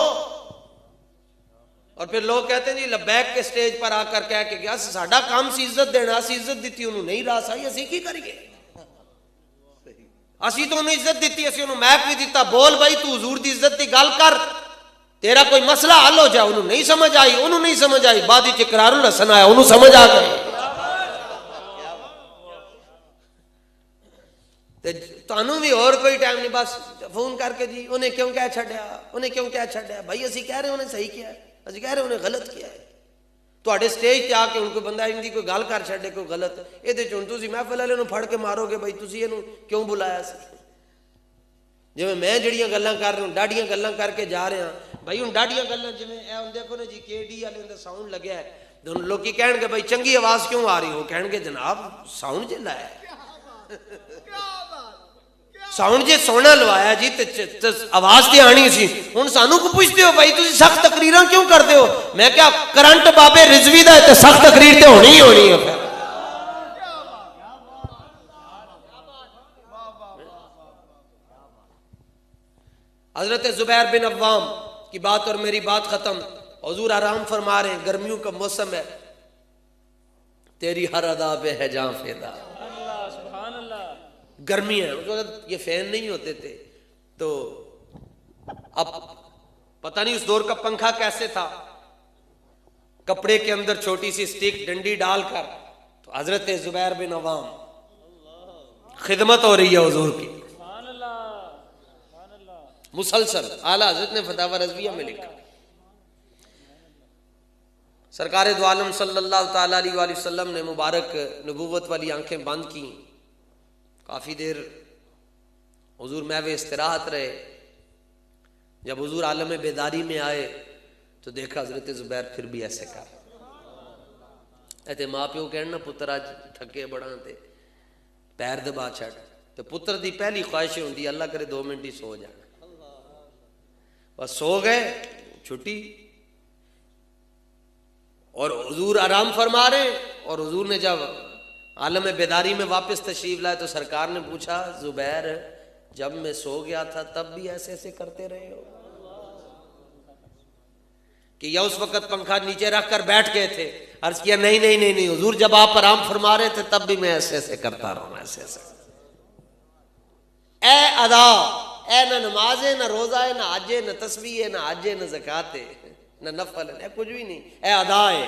اور پھر لوگ کہتے ہیں جی لبیک کے سٹیج پر آ کر کہہ کے گیا ساڈا کام سی عزت دینا، اسی عزت دیتی انہوں نہیں راس آئی، اسی کی کریے؟ اسی تو انہوں عزت دیتی، اسی انہوں میک بھی دیتا. بول بھائی تو حضور دی عزت دی گل کر، تیرا کوئی مسئلہ حل ہو جائے. انہوں نہیں سمجھ آئی، انہوں نہیں سمجھ آئی. بعد وچ اقرار الحسن آیا، انہوں سمجھ آ گئی. تانوں بھی اور کوئی ٹائم نہیں، بس فون کر کے جی انہیں کیوں کہہ چھڈیا، انہیں کیوں کہہ چھڈیا. بھائی اسی کہہ رہے انہیں صحیح کیا ہے، اسی کہہ رہے انہیں غلط کیا ہے. تواڈے سٹیج تے آ کے ان کوئی بندہ ان دی کوئی گل کر چھڈے کوئی غلط، ایدے چ ہن تسی محفل والے نوں پھڑ کے مارو گے بھائی تسی اینوں کیوں بلایا سی. جویں میں جڑیاں گلاں کر رہا ہوں ڈاڈیاں گلاں کر کے جا رہا ہوں بھائی. ہن ڈاڈیاں گلاں جویں اے ہن دیکھو نا جی کے ڈی والے دا ساؤنڈ لگیا ہے، ہن لوکی کہن گے بھائی چنگی آواز کیوں آ رہی ہو؟ کہن گے جناب ساؤنڈ جے لایا ہے، ساؤنڈ جے سونا لوایا جی تے آواز تے آنی سی. ہن سانوں کو پوچھتے ہو بھائی تسی سخت تقریراں کیوں کرتے ہو؟ میں کیا کرنٹ بابے رضوی دا تے سخت تقریر تے ہونی ہی ہونی ہے. حضرت زبیر بن عوام کی بات اور میری بات ختم. حضور آرام فرما رہے ہیں، گرمیوں کا موسم ہے. تیری ہر ادا پہ ہے جاں فیدا. گرمی ہے، اس وقت یہ فین نہیں ہوتے تھے تو اب پتہ نہیں اس دور کا پنکھا کیسے تھا. کپڑے کے اندر چھوٹی سی سٹک ڈنڈی ڈال کر تو حضرت زبیر بن عوام خدمت ہو رہی ہے حضور کی مسلسل. اعلیٰ حضرت نے فتاوی رضویہ میں لکھا سرکار دو عالم صلی اللہ تعالیٰ علیہ وآلہ وسلم نے مبارک نبوت والی آنکھیں بند کی. کافی دیر حضور محو استراحت رہے. جب حضور عالم بیداری میں آئے تو دیکھا حضرت زبیر پھر بھی ایسے کر ایتے ماں پیو کہنا پتر آج تھکے بڑا تے پیر دبا چھڑ تو پتر دی پہلی خواہش ہوندی اللہ کرے 2 منٹ ہی سو جانا. بس سو گئے، چھٹی. اور حضور آرام فرما رہے. اور حضور نے جب عالم بیداری میں واپس تشریف لائے تو سرکار نے پوچھا زبیر جب میں سو گیا تھا تب بھی ایسے ایسے کرتے رہے ہو کہ یا اس وقت پنکھا نیچے رکھ کر بیٹھ گئے تھے؟ عرض کیا نہیں نہیں نہیں نہیں حضور جب آپ آرام فرما رہے تھے تب بھی میں ایسے ایسے کرتا رہا ہوں ایسے ایسے. اے ادا، اے نہ نماز ہے نہ روزہ ہے نہ حج ہے نہ تسبیح ہے نہ حج ہے نہ زکوٰۃ ہے نہ نفل ہے، کچھ بھی نہیں، اے ادا ہے.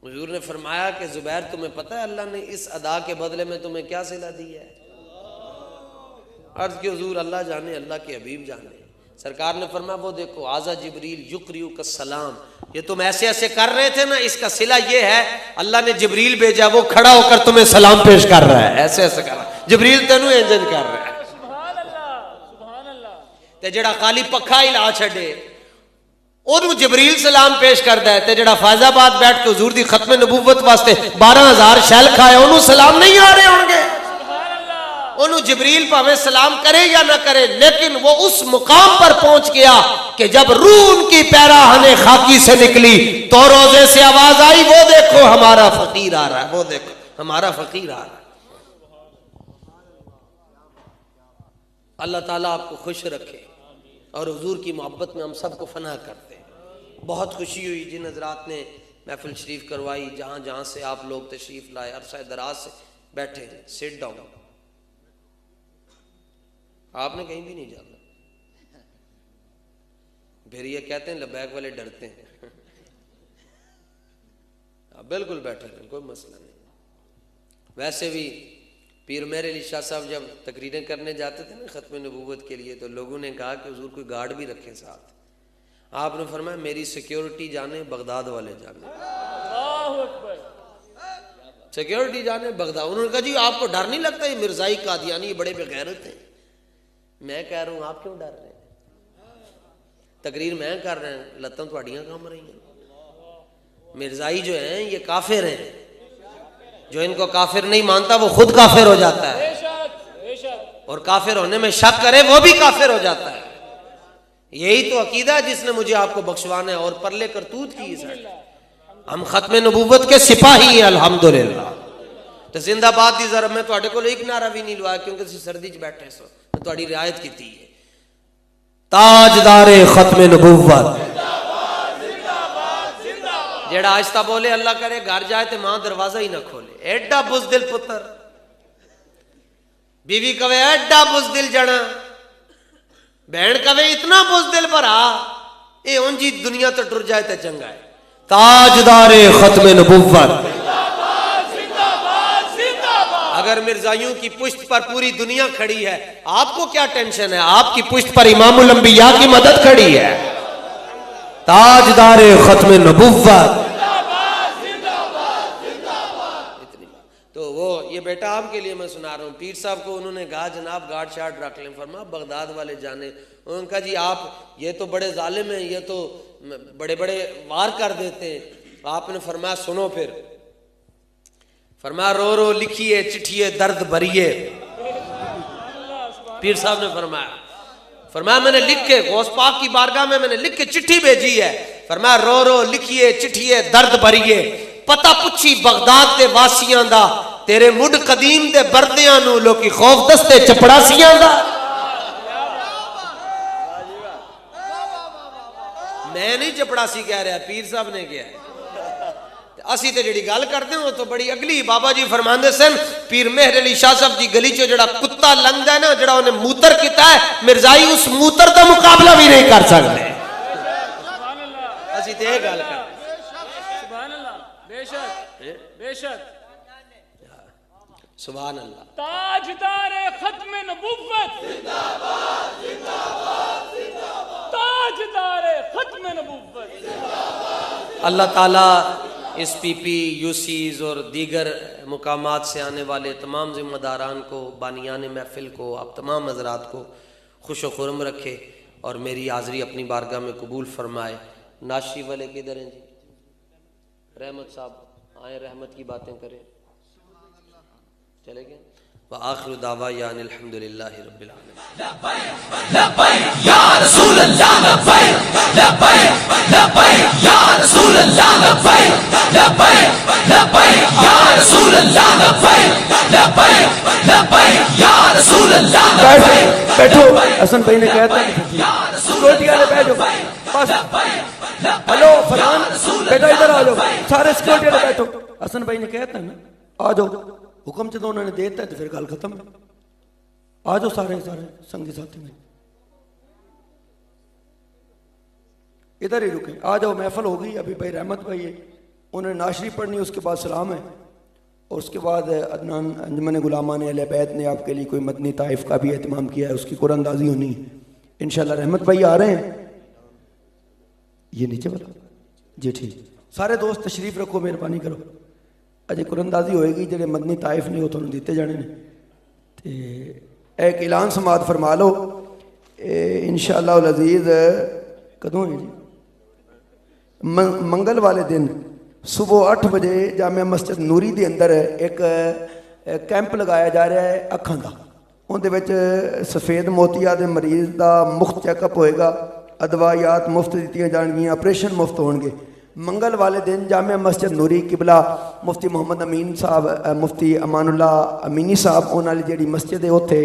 حضور نے فرمایا کہ زبیر تمہیں پتہ ہے اللہ نے اس ادا کے بدلے میں تمہیں کیا صلہ دی ہے؟ عرض کہ حضور اللہ جانے، اللہ کے حبیب جانے. سرکار نے فرمایا وہ دیکھو آزا جبریل یقریؤک السلام، یہ تم ایسے ایسے کر رہے تھے نا، اس کا صلہ یہ ہے اللہ نے جبریل بھیجا، وہ کھڑا ہو کر تمہیں سلام پیش کر رہا ہے. ایسے ایسے کر رہا ہے جبریل تینوں انجن کر رہا ہے. سبحان اللہ. تے جڑا خالی پکھا ہلا چھڑے انہوں جبریل سلام پیش کردا ہے، تے جڑا فیض آباد بیٹھ کے حضور دی ختم نبوت واسطے 12,000 شیل کھائے انہوں سلام نہیں آ رہے ہوں گے. انہوں جبریل پاویں سلام کرے یا نہ کرے، لیکن وہ اس مقام پر پہنچ گیا کہ جب روح ان کی پیراہن خاکی سے نکلی تو روزے سے آواز آئی وہ دیکھو ہمارا فقیر آ رہا ہے، وہ دیکھو ہمارا فقیر آ رہا ہے. اللہ تعالیٰ آپ کو خوش رکھے اور حضور کی محبت میں ہم سب کو فنا کرتے ہیں. بہت خوشی ہوئی جن حضرات نے محفل شریف کروائی، جہاں جہاں سے آپ لوگ تشریف لائے، عرصہ دراز سے بیٹھے. سٹ ڈاؤن، آپ نے کہیں بھی نہیں جانا. پھر یہ کہتے ہیں لبیک والے ڈرتے ہیں. آپ بالکل بیٹھے رہیں، کوئی مسئلہ نہیں. ویسے بھی پیر مہر علی شاہ صاحب جب تقریریں کرنے جاتے تھے نا ختم نبوت کے لیے تو لوگوں نے کہا کہ حضور کوئی گارڈ بھی رکھیں ساتھ. آپ نے فرمایا میری سیکیورٹی جانے بغداد والے جانے، سیکیورٹی جانے بغداد. انہوں نے کہا جی آپ کو ڈر نہیں لگتا یہ مرزائی قادیانی یہ بڑے بغیرت ہیں؟ میں کہہ رہا ہوں آپ کیوں ڈر رہے ہیں؟ تقریر میں کر رہے ہیں، لتاں تھوڑیاں کام رہی ہیں. مرزائی جو ہیں یہ کافر ہیں، جو ان کو کافر نہیں مانتا وہ خود کافر ہو جاتا ہے، اور کافر ہونے میں شک کرے وہ بھی کافر ہو جاتا ہے. یہی تو عقیدہ ہے جس نے مجھے آپ کو بخشوانا ہے، اور پرلے کرتوت کی ہے. ہم ختم نبوت کے سپاہی ہیں الحمدللہ. تو زندہ باد دی ذرا میں تواڈے کول ایک نعرہ بھی نہیں لوایا کیونکہ اسی سردی چ بیٹھے سو، میں تواڈی رعایت کیتی ہے. تاجدار ختم نبوت جیڑا آہستہ بولے اللہ کرے گھر جائے تے ماں دروازہ ہی نہ کھولے. ایڈا بزدل پتر، بیوی کہے ایڈا بزدل جنا، بہن کہے اتنا بزدل بھرا، اے اونجی دنیا تو ٹر جائے تے چنگا ہے. تاجدار ختم نبوت. اگر مرزائیوں کی پشت پر پوری دنیا کھڑی ہے آپ کو کیا ٹینشن ہے؟ آپ کی پشت پر امام الانبیاء کی مدد کھڑی ہے. تاجدار ختم نبوت. تو وہ یہ بیٹا آپ کے لیے میں سنا رہا ہوں. پیر صاحب کو انہوں نے کہا جناب گارڈ شارٹ رکھ لیں، فرما بغداد والے جانے. انہوں نے کہا جی آپ یہ تو بڑے ظالم ہیں، یہ تو بڑے بڑے وار کر دیتے ہیں. آپ نے فرمایا سنو پھر، فرمایا رو رو لکھیے چٹھیے درد بھریے. پیر صاحب نے فرمایا میں نے لکھ کے غوث پاک کی بارگاہ میں نے لکھ کے چٹھی بھیجی ہے. فرمایا رو رو لکھیے چٹھیے درد بھریے، پتہ پچھی بغداد دے واسیاں دا، تیرے مڈ قدیم دے بردیاں نو لوکی خوف دستے چپڑاسیاں دا. میں نہیں چپڑاسی کہہ رہا، پیر صاحب نے کہا. اسی تے جڑی گل کرتے ہو تو بڑی اگلی. بابا جی فرماندے سن پیر مہر علی شاہ صاحب دی گلی چ جڑا کتا لنگدا ہے نا، جڑا انہیں موتر کیتا ہے، مرزائی اس موتر دا مقابلہ بھی نہیں کر سکتے. اسی تے یہ گل کر سبحان اللہ. بے شک بے شک سبحان اللہ. تاجدار ختم نبوت زندہ باد زندہ باد زندہ باد. تاجدار ختم نبوت زندہ باد. اللہ تعالی اس پی پی یو سیز اور دیگر مقامات سے آنے والے تمام ذمہ داران کو، بانیان محفل کو، آپ تمام حضرات کو خوش و خرم رکھے اور میری حاضری اپنی بارگاہ میں قبول فرمائے. ناشی والے کدھر ہیں جی؟ رحمت صاحب آئیں، رحمت کی باتیں کریں. چلے گئے. وآخر دعوانا الحمدللہ رب العالمین. لبیک یا رسول اللہ لبیک لبیک لبیک یا رسول اللہ لبیک لبیک لبیک یا رسول اللہ لبیک لبیک لبیک یا رسول اللہ لبیک. بیٹھو، حسن بھائی نے کہا تھا سیکورٹی والے بیٹھو بس. ہلو فلان بیٹا ادھر آ جاؤ، سارے سیکورٹی والے بیٹھو. حسن بھائی نے کہا تھا نا آ جاؤ، حکم تو انہوں نے دیتا ہے تو پھر گل ختم ہے. آ جاؤ سارے سنگی ساتھی میں ادھر ہی رکیں. آ جاؤ، محفل ہو گئی. ابھی بھائی رحمت بھائی ہے، انہوں نے ناشری پڑھنی، اس کے بعد سلام ہے، اور اس کے بعد عدنان انجمن غلامان اہل بیت نے آپ کے لیے کوئی مدنی طائف کا بھی اہتمام کیا ہے، اس کی قرآن اندازی ہونی ہے انشاءاللہ. رحمت بھائی آ رہے ہیں یہ نیچے والا جی ٹھیک. سارے دوست تشریف رکھو، مہربانی کرو. اجے قرآن اندازی ہوئے گی، جڑے مدنی طائف نہیں وہ تھانوں دیتے جانے نے. تے ایک اعلان سماعت فرما لو انشاءاللہ العزیز. کدوں ہے جی؟ منگل والے دن صبح 8 بجے جامع مسجد نوری دے اندر ایک کیمپ لگایا جا رہا ہے اکھاں دا. اون دے وچ سفید موتیا دے مریض دا مفت چیک اپ ہوئے گا، ادوائیات مفت دتیاں جان گیاں، آپریشن مفت ہون گے. منگل والے دن جامع مسجد نوری قبلہ مفتی محمد امین صاحب، مفتی امان اللہ امینی صاحب، انہوں والی جیڑی مسجد ہے اوتھے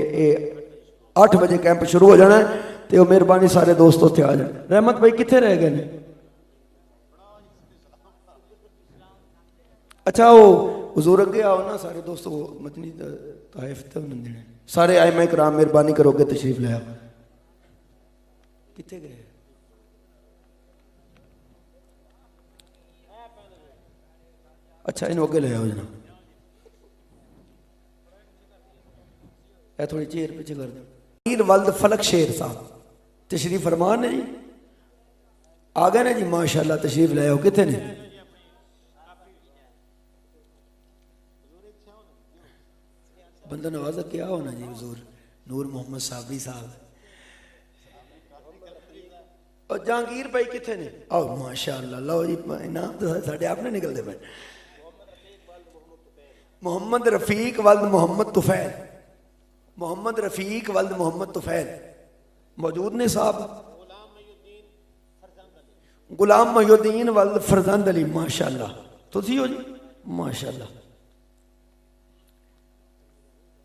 8 بجے کیمپ شروع ہو جانا ہے. تے وہ مہربانی سارے دوست اوتھے آ جان. رحمت بھائی کتنے رہ گئے نے؟ اچھا وہ حضور اگے آؤ نا سارے دوست، وہ مدنی طائف تے انہوں نے سارے ائمہ کرام مہربانی کرو کہ تشریف لے آؤ. کتنے گئے؟ اچھا انہوں اگے لے آؤ جناب. اے تھوڑی چیر پیچھے کر دیں. پیر ولد فلک شیر صاحب تشریف فرمان ہے جی. آ گئے نا جی ماشاءاللہ تشریف لے آؤ کتنے نے بندہ نوازہ کیا ہونا جی حضور نور محمد صابری صاحب اور جہانگیر بھائی کتنے نے آؤ ماشاءاللہ لو جی انعام تو ساڑھے آپ نے نکل دے پہ محمد رفیق ولد محمد طفیل محمد رفیق ولد محمد طفیل موجود نے صاحب غلام محی الدین ولد فرزند علی ماشاءاللہ تو تھی ہو جی ماشاءاللہ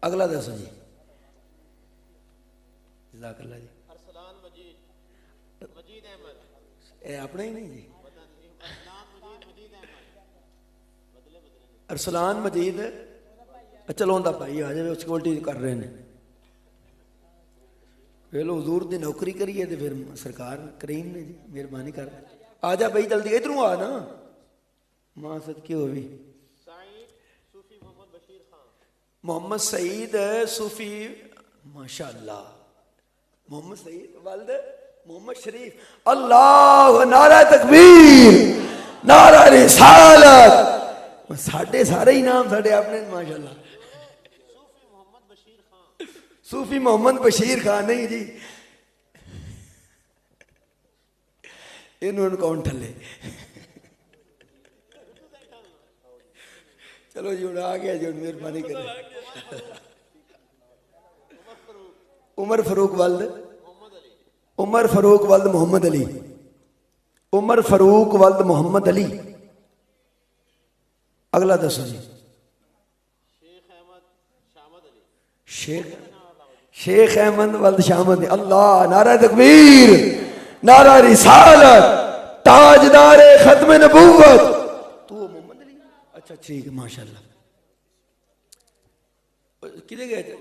اگلا دسو جی جزاک اللہ جی ارسلان مجید احمد اے اپنا ہی نہیں جی ارسلان مجید چلو ہوں بھائی آ جائے سیکورٹی کر رہے ہیں ویلو حضور دی نوکری کریے تو پھر سرکار کریم نے جی مہربانی کر آ جا بھائی جلدی ادھروں آ نا ماں صدقے ہوئی محمد سعید صوفی ماشاءاللہ محمد سعید والد محمد شریف اللہ نعرہ تکبیر نعرہ رسالت ساڑھے سارے ہی نام ساڑھے اپنے ماشاءاللہ صوفی محمد بشیر خان نہیں جی انہوں کون ٹھلے چلو جی آ گیا جی مہربانی کرے عمر فاروق والد محمد علی عمر فاروق والد محمد علی اگلا دسو جی شیخ احمد ولد شامد علی اللہ نعرہ تکبیر نعرہ رسالت تاجدار ختم نبوت تو محمد علی اچھا ٹھیک ہے ماشاءاللہ کدھے گئے تھے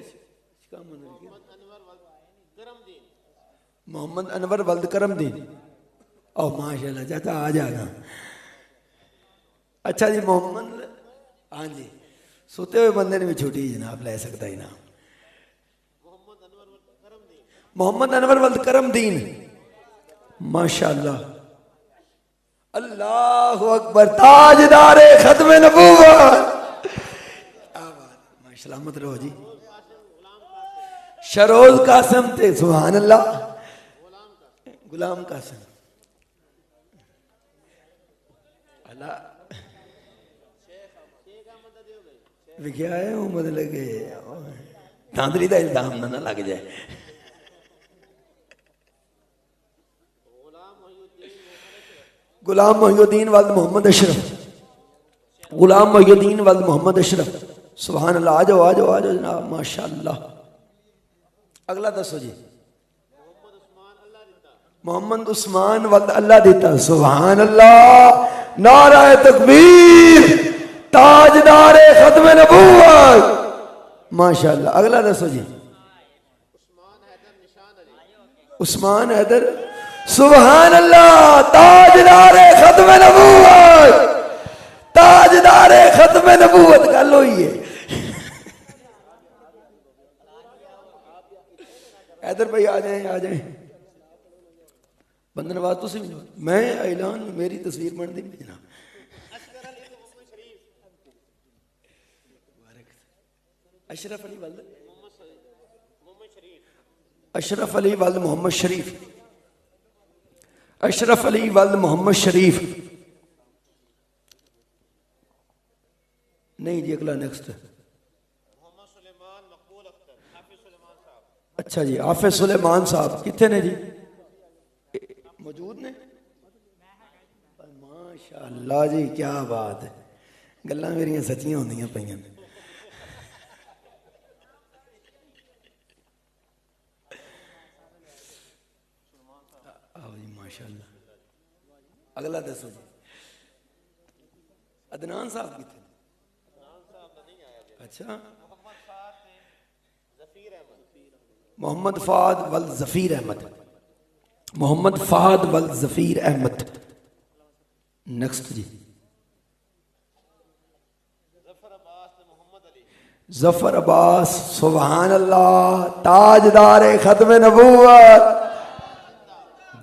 محمد انور ولد کرم دین او ماشاءاللہ چاچا آ جانا اچھا جی محمد ہاں جی سوتے ہوئے بندے نے بھی چھوٹی جناب لے سکتا ہی نا محمد انور ولد کرم دین ماشاءاللہ اللہ اکبر تاجدار ختم نبوت سلامت رہو جی شروز قاسم تے سبحان اللہ غلام قاسم اللہ وکیا ہے وہ مطلب کہ داندری دا الزام نہ لگ جائے غلام محی الدین ولد محمد اشرف غلام محی الدین ولد محمد اشرف سبحان اللہ آ جاؤ جناب ماشاءاللہ اگلا دسو جی محمد عثمان ولد اللہ دیتا سبحان اللہ نعرہ تکبیر تاجدار ختم نبوت ماشاءاللہ اگلا دسو جی عثمان حیدر سبحان اللہ تاجدار ختم نبوت تاجدار ختم نبوت گل ہوئی ہے حیدر بھائی آ جائیں بندن نواز تو میں اعلان میری تصویر بن دی بھیجنا اشرف علی ولد اشرف علی ولد محمد شریف اشرف علی ولد محمد شریف نہیں جی اگلا نیکسٹ اچھا جی حافظ سلیمان صاحب کتنے نے جی موجود نے ماشاءاللہ جی کیا بات ہے گلاں میریاں سچیاں ہوندیاں پئیاں ماشاءاللہ اگلا دسو جی عدنان صاحب کتنے اچھا محمد فہد ولد ظفیر احمد محمد فہد ولد ظفیر احمد نیکسٹ جی ظفر عباس سبحان اللہ تاجدار ختم نبوت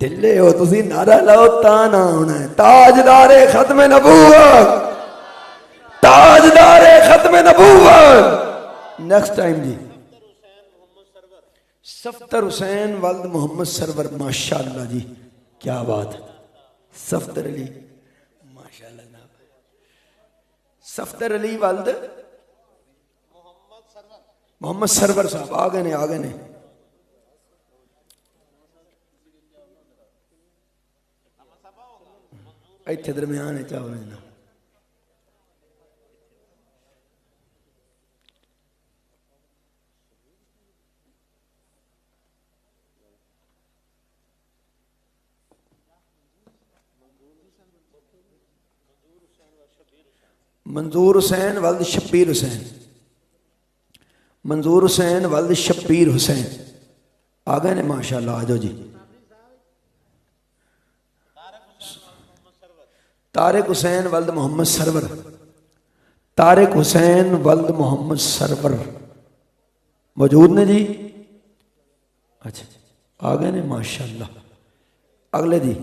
ڈھلے ہو تسی نعرہ لاؤ تا نہ ہونا ہے. تاجدار ختم نبوت، تاجدار ختم نبوت. نیکسٹ ٹائم جی صفدر حسین ولد محمد سرور. ماشاءاللہ جی کیا بات ہے. صفدر علی ماشاءاللہ جناب. صفدر علی ولد محمد سرور صاحب آ گئے نے، آ گئے نے. ایتھے درمیان ہے چاول جناب. منظور حسین ولد شبیر حسین. منظور حسین ولد شبیر حسین آ گئے نے ماشاءاللہ. آ جاؤ جی. طارق حسین ولد محمد سرور. طارق حسین ولد محمد سرور موجود نے جی. اچھا آ گئے نے ماشاءاللہ. اگلے جی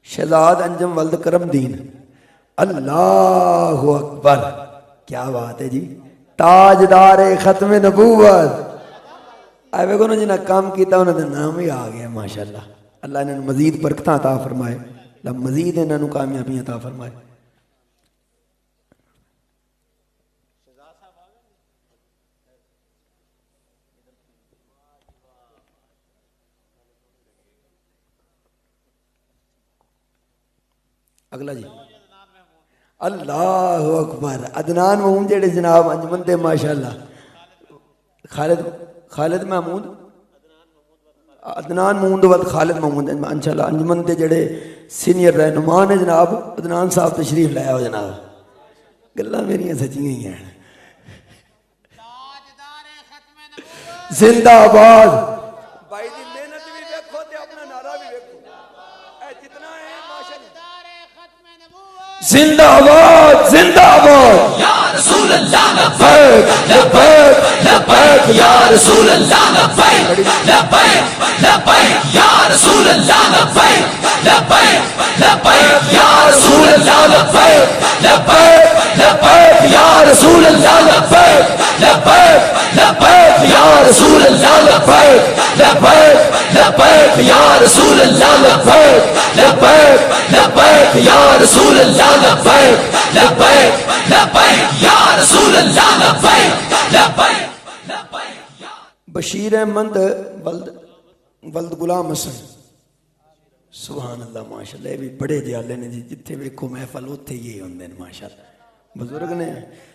شہزاد انجم ولد کرم دین. اللہ اکبر کیا بات ہے جی. تاجدار ختم نبوت. اے ویکھو نا جنہاں کام کیتا انہاں دا نام ہی آ گیا ماشاءاللہ. اللہ انہاں نوں مزید برکتاں عطا فرمائے. اللہ مزید انہاں نوں کامیابیاں عطا فرمائے. اگلا جی اللہ اکبر. عدنان محمود جڑے جناب انجمن دے ماشاءاللہ. خالد محمود عدنان محمود ود خالد محمود انشاءاللہ انجمن دے جڑے سینئر رہنما نے جناب. عدنان صاحب تشریف لایا ہو جناب. گلاں میریاں سچیاں ہی ہیں. زندہ آباد. بھائی دی محنت بھی دیکھو تے اپنا نعرہ بھی دیکھو. اے جتنا ہے ماشاءاللہ. زندہ آباد زندہ آباد. یا رسول اللہ لبیک لبیک لبیک یا رسول اللہ لبیک لبیک لبیک یا رسول اللہ لبیک لبیک لبیک یا رسول اللہ لبیک لبیک لبیک یا رسول اللہ لبیک لبیک لبیک یا رسول اللہ لبیک لبیک لبیک یا رسول اللہ لبیک لبیک لبیک یا رسول اللہ لبیک لبیک لبیک یا رسول اللہ لبیک لبیک لبیک. بشیر احمد ولد غلام حسن. سبحان اللہ ماشاءاللہ. یہ بھی بڑے دیالے نے جی. جتھے ویکھو محفل اوتھے یہ ہوندے نے ماشاءاللہ. بزرگ نے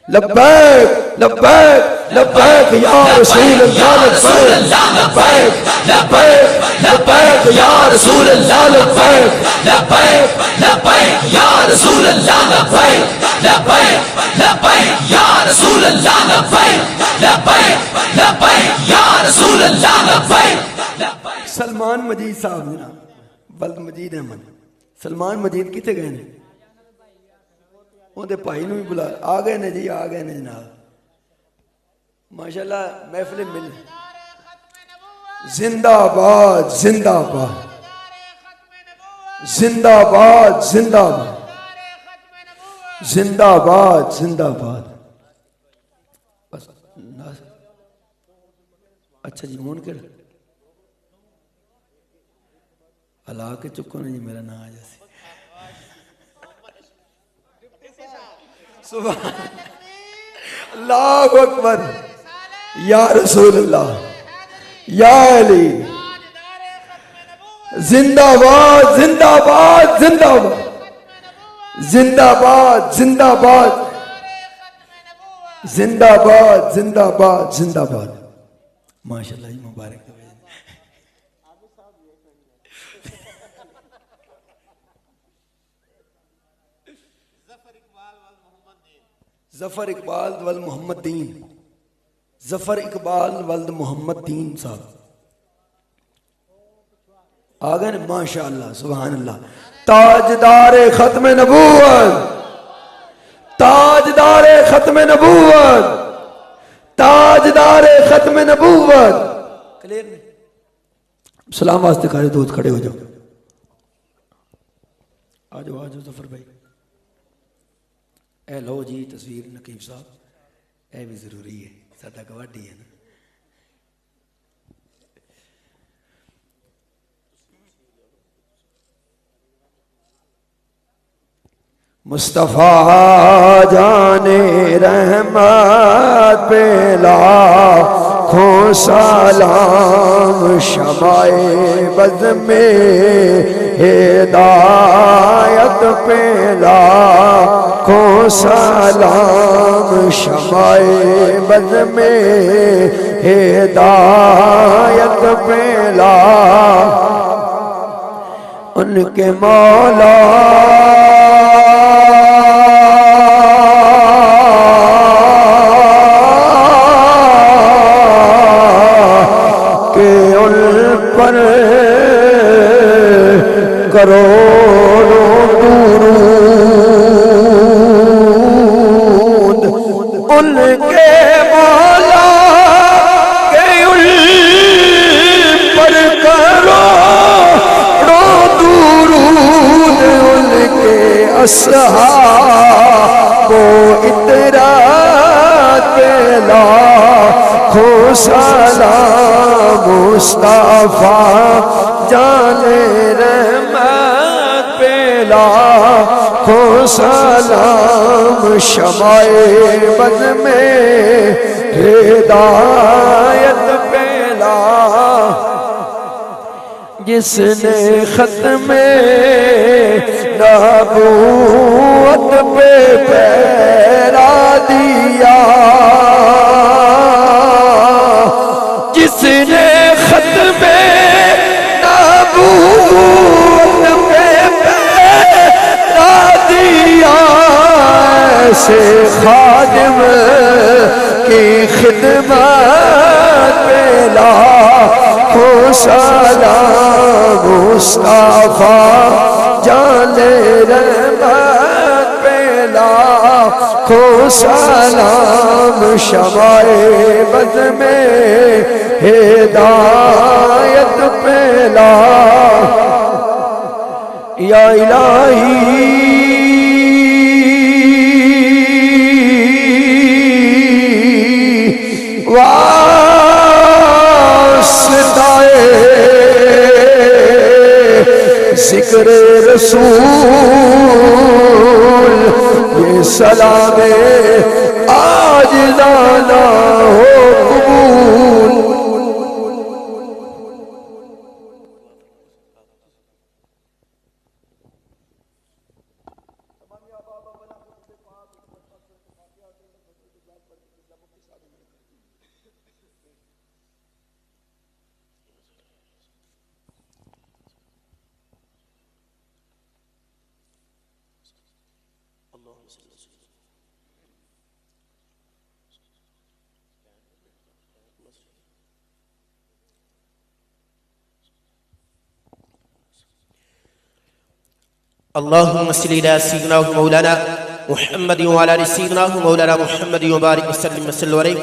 لبیک لبیک لبیک یا رسول اللہ لبیک لبیک لبیک یا رسول اللہ لبیک لبیک لبیک یا رسول اللہ لبیک لبیک لبیک یا رسول اللہ لبیک لبیک لبیک یا رسول اللہ لبیک. سلمان مجید صاحب جناب ولد مجید احمد. سلمان مجید کتے گئے نے؟ اندے بھائی نوں بھی بلا. آ گئے نے جی. آ گئے نے جناب ماشاءاللہ. محفل مل. زندہ آباد زندہ آباد زندہ آباد زندہ آباد زندہ آباد زندہ آباد. اچھا جی منکر ہلا کے چکو نے جی. میرا نام آ جیسے سبحان اللہ اکبر. یا رسول اللہ یا علی. زندہ آباد زندہ آباد زندہ آباد زندہ آباد زندہ آباد زندہ آباد زندہ آباد زندہ آباد. ماشاءاللہ جی مبارک. ظفر اقبال ولد محمد دین. ظفر اقبال ولد محمد دین صاحب آ گئے نا ماشاءاللہ. سبحان اللہ. تاجدار ختم نبوت. تاجدار ختم نبوت. تاجدار ختم نبوت. کلیئر نہیں؟ سلام واسطے کھڑے دوست کھڑے ہو جاؤ. آ جاؤ ظفر بھائی. اے لو جی تصویر نقیب صاحب, اے بھی ضروری ہے, ساڈا گواڈی ہے نا. مصطفیٰ جانے رحمت پہ لاکھوں سلام, شمائے بز میں ہدایت پہ لاکھوں سلام, شمائے بز میں ہدایت پہ لاکھوں ان کے مولا کروڑوں درود ان کے مولا کے ان پر کروڑوں درود, ان کے اصحاب کو اطراء پہ لاکھوں سلام, مصطفیٰ جانے رحمت پہ لاکھوں سلام, شمائے بز میں ہدایت پہ لاکھوں, جس نے ختم نبوت پہ پہرا دیا, جس نے ختم نبوت پہ پہرا دیا, ایسے خادم کی خدمت پہ لاکھوں سلام, مصطفیٰ جانے رحمت پہ لاکھوں سلام, شمائے بز میں ہدایت پہ لاکھوں, یا الہی واسطۂ ذکر رسول, یہ سلام عاجزانہ ہو قبول. اللهم صل على سيدنا مولانا محمد وعلى ال سيدنا مولانا محمد وبارك وسلم وسلم علیہ.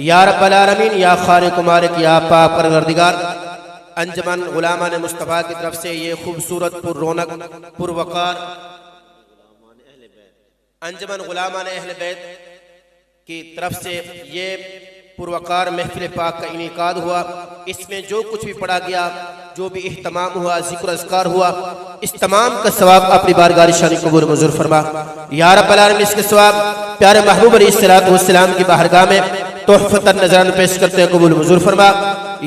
یا رب العالمین, یا خالق و مالک, یا پاک پروردگار, انجمن غلامان مصطفیٰ کی طرف سے یہ خوبصورت پر رونق پر وقار انجمن غلامان اہل بیت کی طرف سے یہ پروقار محفل پاک کا انعقاد ہوا. اس میں جو کچھ بھی پڑھا گیا, جو بھی اہتمام ہوا, ذکر اذکار ہوا, اس تمام کا ثواب اپنی بارگاہ شان قبول منظور فرما. یا رب العالمین, اس کے ثواب پیارے محبوب علیہ السلام کی بارگاہ میں تحفۃ نذران پیش کرتے ہیں, قبول منظور فرما.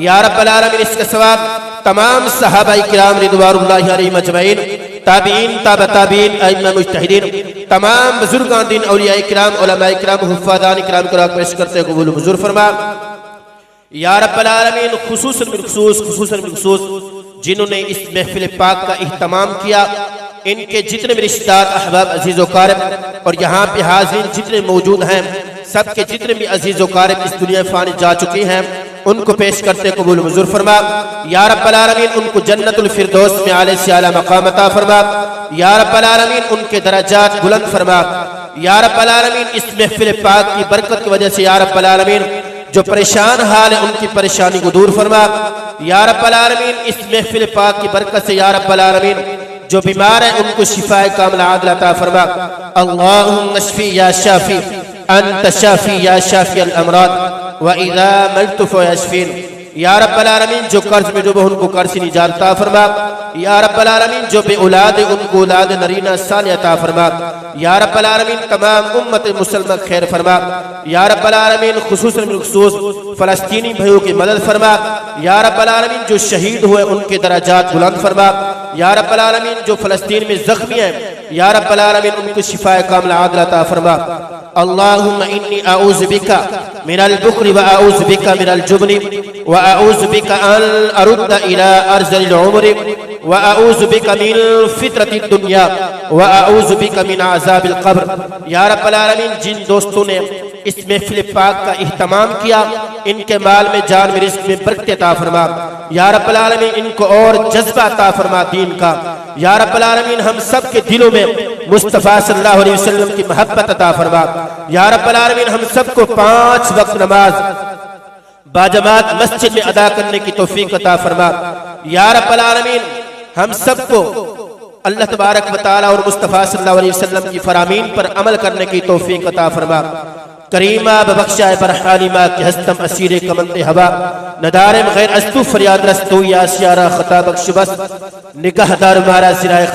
یا رب العالمین, اس کا ثواب تمام صحابہ کرام رضوان اللہ علیہم اجمعین, تابعین, تابع تابعین, ائمہ مجتہدین, تمام بزرگان دین, اولیاء کرام, علماء کرام, حفاظان کرام کو پیش کرتے ہیں, قبول منظور فرما. یا رب العالمین, خصوصاً بالخصوص جنہوں نے اس محفل پاک کا اہتمام کیا, ان کے جتنے بھی رشتہ دار, احباب, عزیز و قارب اور یہاں پہ حاضرین جتنے موجود ہیں, سب کے جتنے بھی عزیز و قارب اس دنیا فانی جا چکے ہیں, ان کو پیش کرتے قبول منظور فرما. یا رب العالمین, ان کو جنت الفردوس میں اعلی سے اعلی مقام عطا فرما. یا رب العالمین, ان کے درجات بلند فرما. یا رب العالمین, اس محفل پاک کی برکت کی وجہ سے یا رب العالمین جو پریشان حال ہے ان کی پریشانی کو دور فرما یا رب العالمین اس محفل پاک کی برکت سے یا رب العالمین جو بیمار ہیں ان کو شفاء کاملہ عاجلہ عطا فرما اللہم اشفی یا شافی انت شافی یا شافی الامراض وَإِذَا مَلْتُ فَيَشْفِينَ یا رب العالمین جو قرض میں ڈوبے ان کو قرض سے نجات عطا فرما یا رب العالمین جو بے اولاد ان کو اولاد نرینہ صالح عطا فرما یا رب العالمین تمام امت مسلمہ خیر فرما یا رب العالمین خصوصاً بالخصوص فلسطینی بھائیوں کی مدد فرما یا رب العالمین جو شہید ہوئے ان کے درجات بلند فرما یا رب العالمین جو فلسطین میں زخمی ہیں یا رب العالمین ان کو شفاء کاملہ عاجلہ عطا فرما اللہم انی اعوذ بکا من البخل واعوذ بکا من الجبن واعوذ بکا ان ارد الى ارذل العمر واعوذ بکا من فترة الدنیا واعوذ بکا من عذاب القبر یا رب العالمین جن دوستوں نے اس محفل پاک کا اہتمام کیا ان کے مال میں جان میں رزق میں برکت عطا فرما یا رب العالمین ان کو اور جذبہ عطا فرما دین کا یا رب العالمین ہم سب کے دلوں میں مصطفیٰ صلی اللہ علیہ وسلم کی محبت عطا فرما یا رب العالمین ہم سب کو 5 وقت نماز باجماعت مسجد میں ادا کرنے کی توفیق عطا فرما یا رب العالمین ہم سب کو اللہ تبارک و تعالی اور مصطفیٰ صلی اللہ علیہ وسلم کی فرامین پر عمل کرنے کی توفیق عطا فرما کریمہ ببخشائے برحالیمہ کی ہستم اسیر کمند ہوا ندارم غیر استو فریاد رستو یا سیارہ خطا بخش بس نگاہ دار مارا زرائے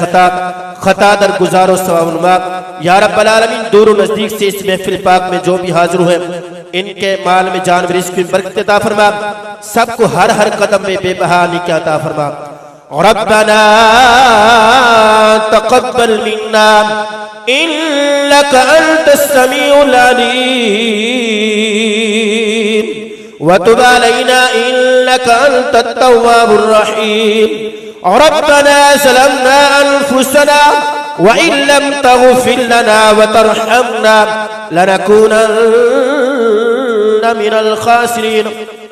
خطا در گزار و ثواب نماک یا رب العالمین دور و نزدیک سے اس محفل پاک میں جو بھی حاضر ہوئے ان کے مال میں جان میں رزق میں برکت عطا فرما سب کو ہر قدم میں بے بہا نکاح عطا فرما ربنا تقبل منا إنك أنت السميع العليم وتب علينا إنك أنت التواب الرحيم ربنا ظلمنا أنفسنا وإن لم تغفر لنا وترحمنا لنكونن من الخاسرين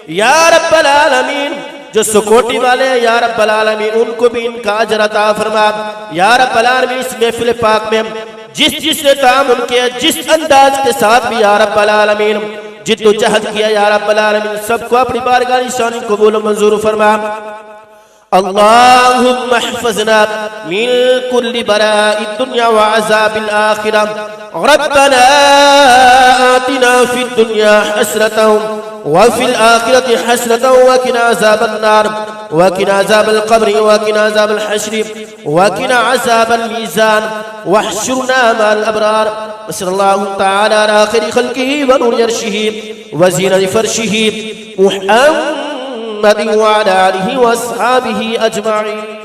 یا رب العالمین جو سکوٹی والے ہیں یا رب العالمین ان کو بھی ان کا اجر عطا فرما یا رب العالمین اس محفل پاک میں جس نے تعامل کیا جس انداز کے ساتھ بھی یا رب العالمین جد و جہد کیا یا رب العالمین سب کو اپنی بارگاہ شان قبول و منظور فرما اللهم احفظنا من كل براء الدنيا وعذاب الآخرة ربنا آتنا في الدنيا حسنة وفي الآخرة حسنة وقنا عذاب النار وقنا عذاب القبر وقنا عذاب الحشر وقنا عذاب الميزان واحشرنا مع الأبرار وصلى الله تعالى على خير خلقه ونور عرشه وزينة فرشه محمد وعلى آله وأصحابه أجمعين.